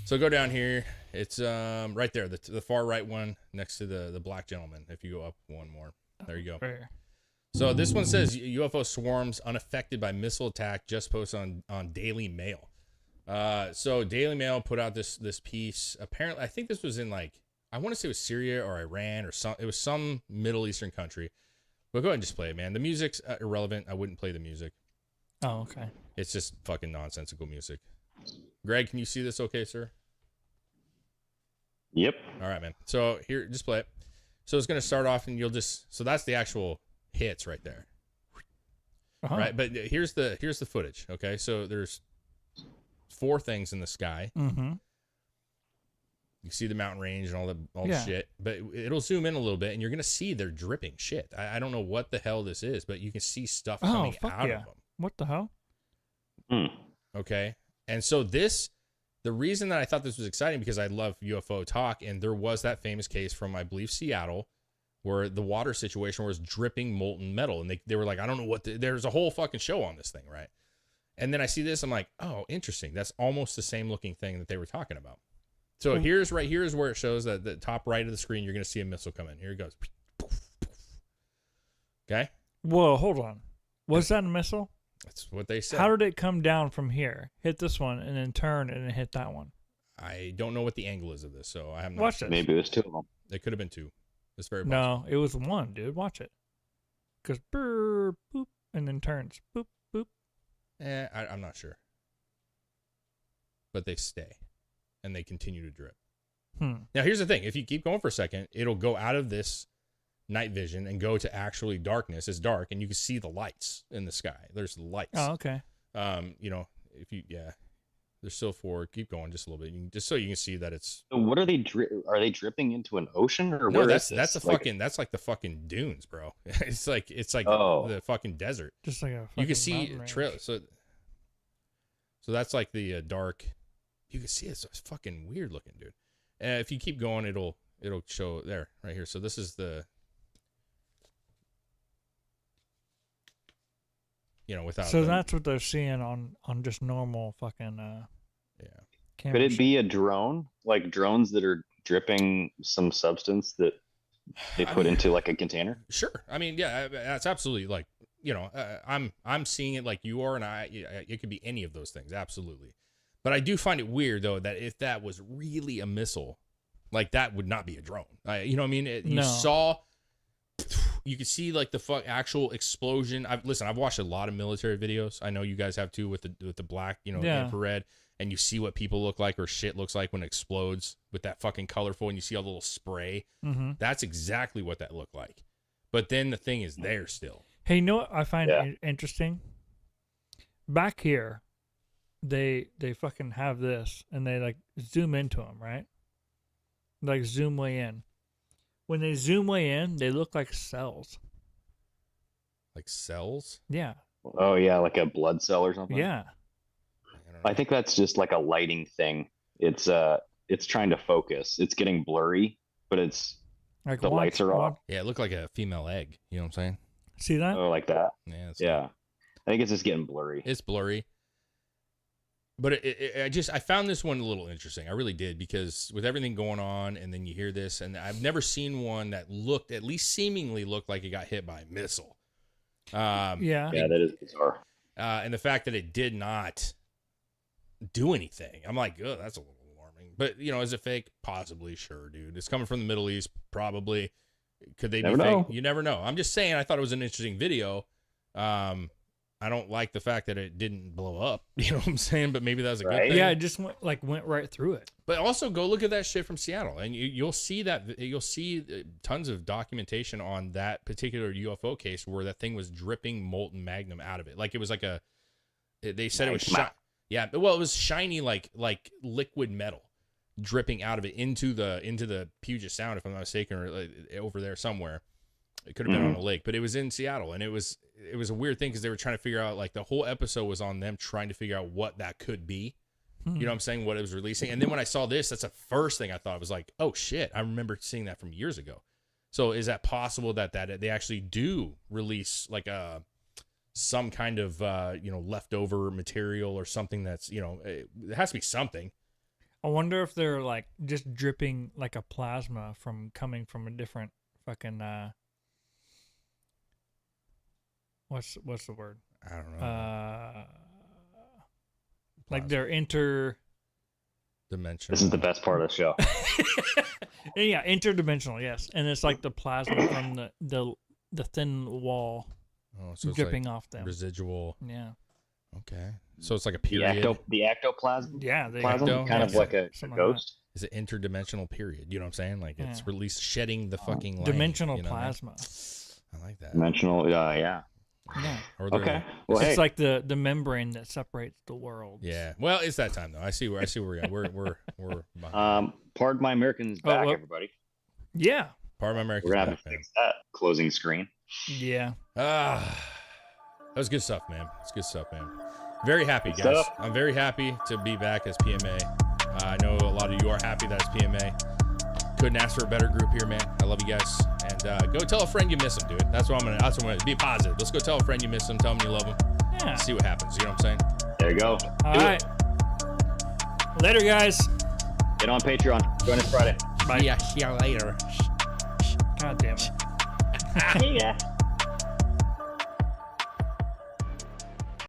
S7: So go down here. It's right there, the far right one next to the black gentleman. If you go up one more, there you go.
S9: Fair.
S7: So this one says UFO swarms unaffected by missile attack. Just posted on Daily Mail. So Daily Mail put out this piece. Apparently, I think this was in like, I want to say it was Syria or Iran or some. It was some Middle Eastern country. But go ahead and just play it, man. The music's irrelevant. I wouldn't play the music.
S9: Oh, okay.
S7: It's just fucking nonsensical music. Greg, can you see this okay, sir?
S8: Yep. All
S7: right, man. So here, just play it. So it's going to start off, and so that's the actual hits right there. Uh-huh. Right. But here's the footage. Okay. So there's 4 things in the sky.
S9: Mm-hmm.
S7: You see the mountain range and all the shit, but it'll zoom in a little bit, and you're going to see they're dripping shit. I don't know what the hell this is, but you can see stuff coming out of them.
S9: What the hell?
S7: Okay. And so the reason that I thought this was exciting, because I love UFO talk, and there was that famous case from, I believe, Seattle, where the water situation was dripping molten metal, and they were like, I don't know what, there's a whole fucking show on this thing, right? And then I see this, I'm like, oh, interesting. That's almost the same looking thing that they were talking about. So here's where it shows that the top right of the screen, you're going to see a missile come in. Here it goes. Okay.
S9: Whoa, hold on. Was that a missile?
S7: That's what they said.
S9: How did it come down from here, hit this one, and then turn and then hit that one?
S7: I don't know what the angle is of this, so I have not.
S9: Watch this.
S8: Maybe it was 2 of them.
S7: It could have been 2. It's very possible.
S9: No, it was 1, dude. Watch it. Goes boop, and then turns boop, boop.
S7: I'm not sure. But they stay, and they continue to drip. Now, here's the thing. If you keep going for a second, it'll go out of this night vision and go to actually darkness. It's dark, and you can see the lights in the sky. There's lights.
S9: Oh, okay.
S7: There's still 4. Keep going just a little bit, just so you can see that it's.
S8: So what are they? Are they dripping into an ocean, or
S7: no?
S8: Where
S7: That's
S8: is this?
S7: that's that's like the fucking dunes, bro. it's like the fucking desert.
S9: Just like a.
S7: You can see trail. So that's like the dark. You can see it's fucking weird looking, dude. If you keep going, it'll show there right here. So this is the without.
S9: So that's what they're seeing on just normal fucking.
S8: Could it be a drone? Like drones that are dripping some substance that they put into like a container?
S7: Sure. I mean, yeah, that's absolutely like, I'm seeing it like you are, and it could be any of those things. Absolutely. But I do find it weird though, that if that was really a missile, like that would not be a drone. You know what I mean? You could see like the actual explosion. I've watched a lot of military videos. I know you guys have too, with the black, infrared. And you see what people look like or shit looks like when it explodes with that fucking colorful, and you see all the little spray.
S9: Mm-hmm.
S7: That's exactly what that looked like. But then the thing is there still.
S9: Hey, you know what I find interesting? Back here, they fucking have this, and they like zoom into them, right? Like zoom way in. When they zoom way in, they look like cells.
S7: Like cells?
S9: Yeah.
S8: Oh yeah, like a blood cell or something.
S9: Yeah.
S8: I think that's just like a lighting thing. It's trying to focus. It's getting blurry, but it's like the lights are off.
S7: Yeah, it looked like a female egg. You know what I'm saying?
S9: See that?
S8: Oh, like that?
S7: Yeah.
S8: I think it's just getting blurry.
S7: It's blurry. But I found this one a little interesting. I really did, because with everything going on, and then you hear this, and I've never seen one that at least seemingly looked like it got hit by a missile.
S8: Yeah, that is bizarre.
S7: And the fact that it did not do anything, I'm like, oh, that's a little alarming. But is it fake? Possibly. Sure, dude. It's coming from the Middle East. Probably. Could they be fake? You never know. I'm just saying, I thought it was an interesting video. I don't like the fact that it didn't blow up. You know what I'm saying? But maybe that was a good thing.
S9: Yeah, it just went right through it.
S7: But also go look at that shit from Seattle, and you'll see tons of documentation on that particular UFO case where that thing was dripping molten magnum out of it. Like it was like they said it was yeah, well, it was shiny like liquid metal dripping out of it into the Puget Sound, if I'm not mistaken, or over there somewhere. It could have been on a lake, but it was in Seattle, and it was a weird thing because they were trying to figure out, like, the whole episode was on them trying to figure out what that could be. You know what I'm saying? What it was releasing. And then when I saw this, that's the first thing I thought. I was like, oh shit, I remember seeing that from years ago. So is that possible that they actually do release like some kind of leftover material or something that's it has to be something.
S9: I wonder if they're like just dripping like a plasma coming from a different fucking what's the word?
S7: I don't know.
S9: Like they're interdimensional.
S8: This is the best part of the show.
S9: Yeah, interdimensional, yes. And it's like the plasma from the thin wall dripping off them.
S7: Residual.
S9: Yeah.
S7: Okay. So it's like a period.
S8: The ectoplasm?
S9: Yeah, the
S8: plasm, kind of like a ghost.
S7: Is it interdimensional period? You know what I'm saying? Like it's released, shedding the fucking light.
S9: Dimensional plasma.
S7: I like that.
S8: Dimensional, yeah.
S9: Yeah.
S8: Okay. Well,
S9: it's like the membrane that separates the world.
S7: Yeah. Well, it's that time though. I see where we're behind.
S8: Pardon My American's back, everybody.
S9: Yeah.
S7: Pardon My American's
S8: We're gonna have
S7: back,
S8: to fix that closing screen.
S9: Yeah.
S7: That was good stuff, man. It's good stuff, man. Very happy,
S8: Good
S7: guys.
S8: stuff.
S7: I'm very happy to be back as PMA. I know a lot of you are happy that it's PMA. Couldn't ask for a better group here, man. I love you guys. And go tell a friend you miss them, dude. That's what I'm gonna be positive. Let's go tell a friend you miss them. Tell them you love them.
S9: Yeah.
S7: See what happens. You know what I'm saying?
S8: There you go.
S9: All right. Later, guys.
S8: Get on Patreon. Join us Friday.
S9: Bye.
S7: Yeah. See you later.
S9: God damn it.
S8: See ya.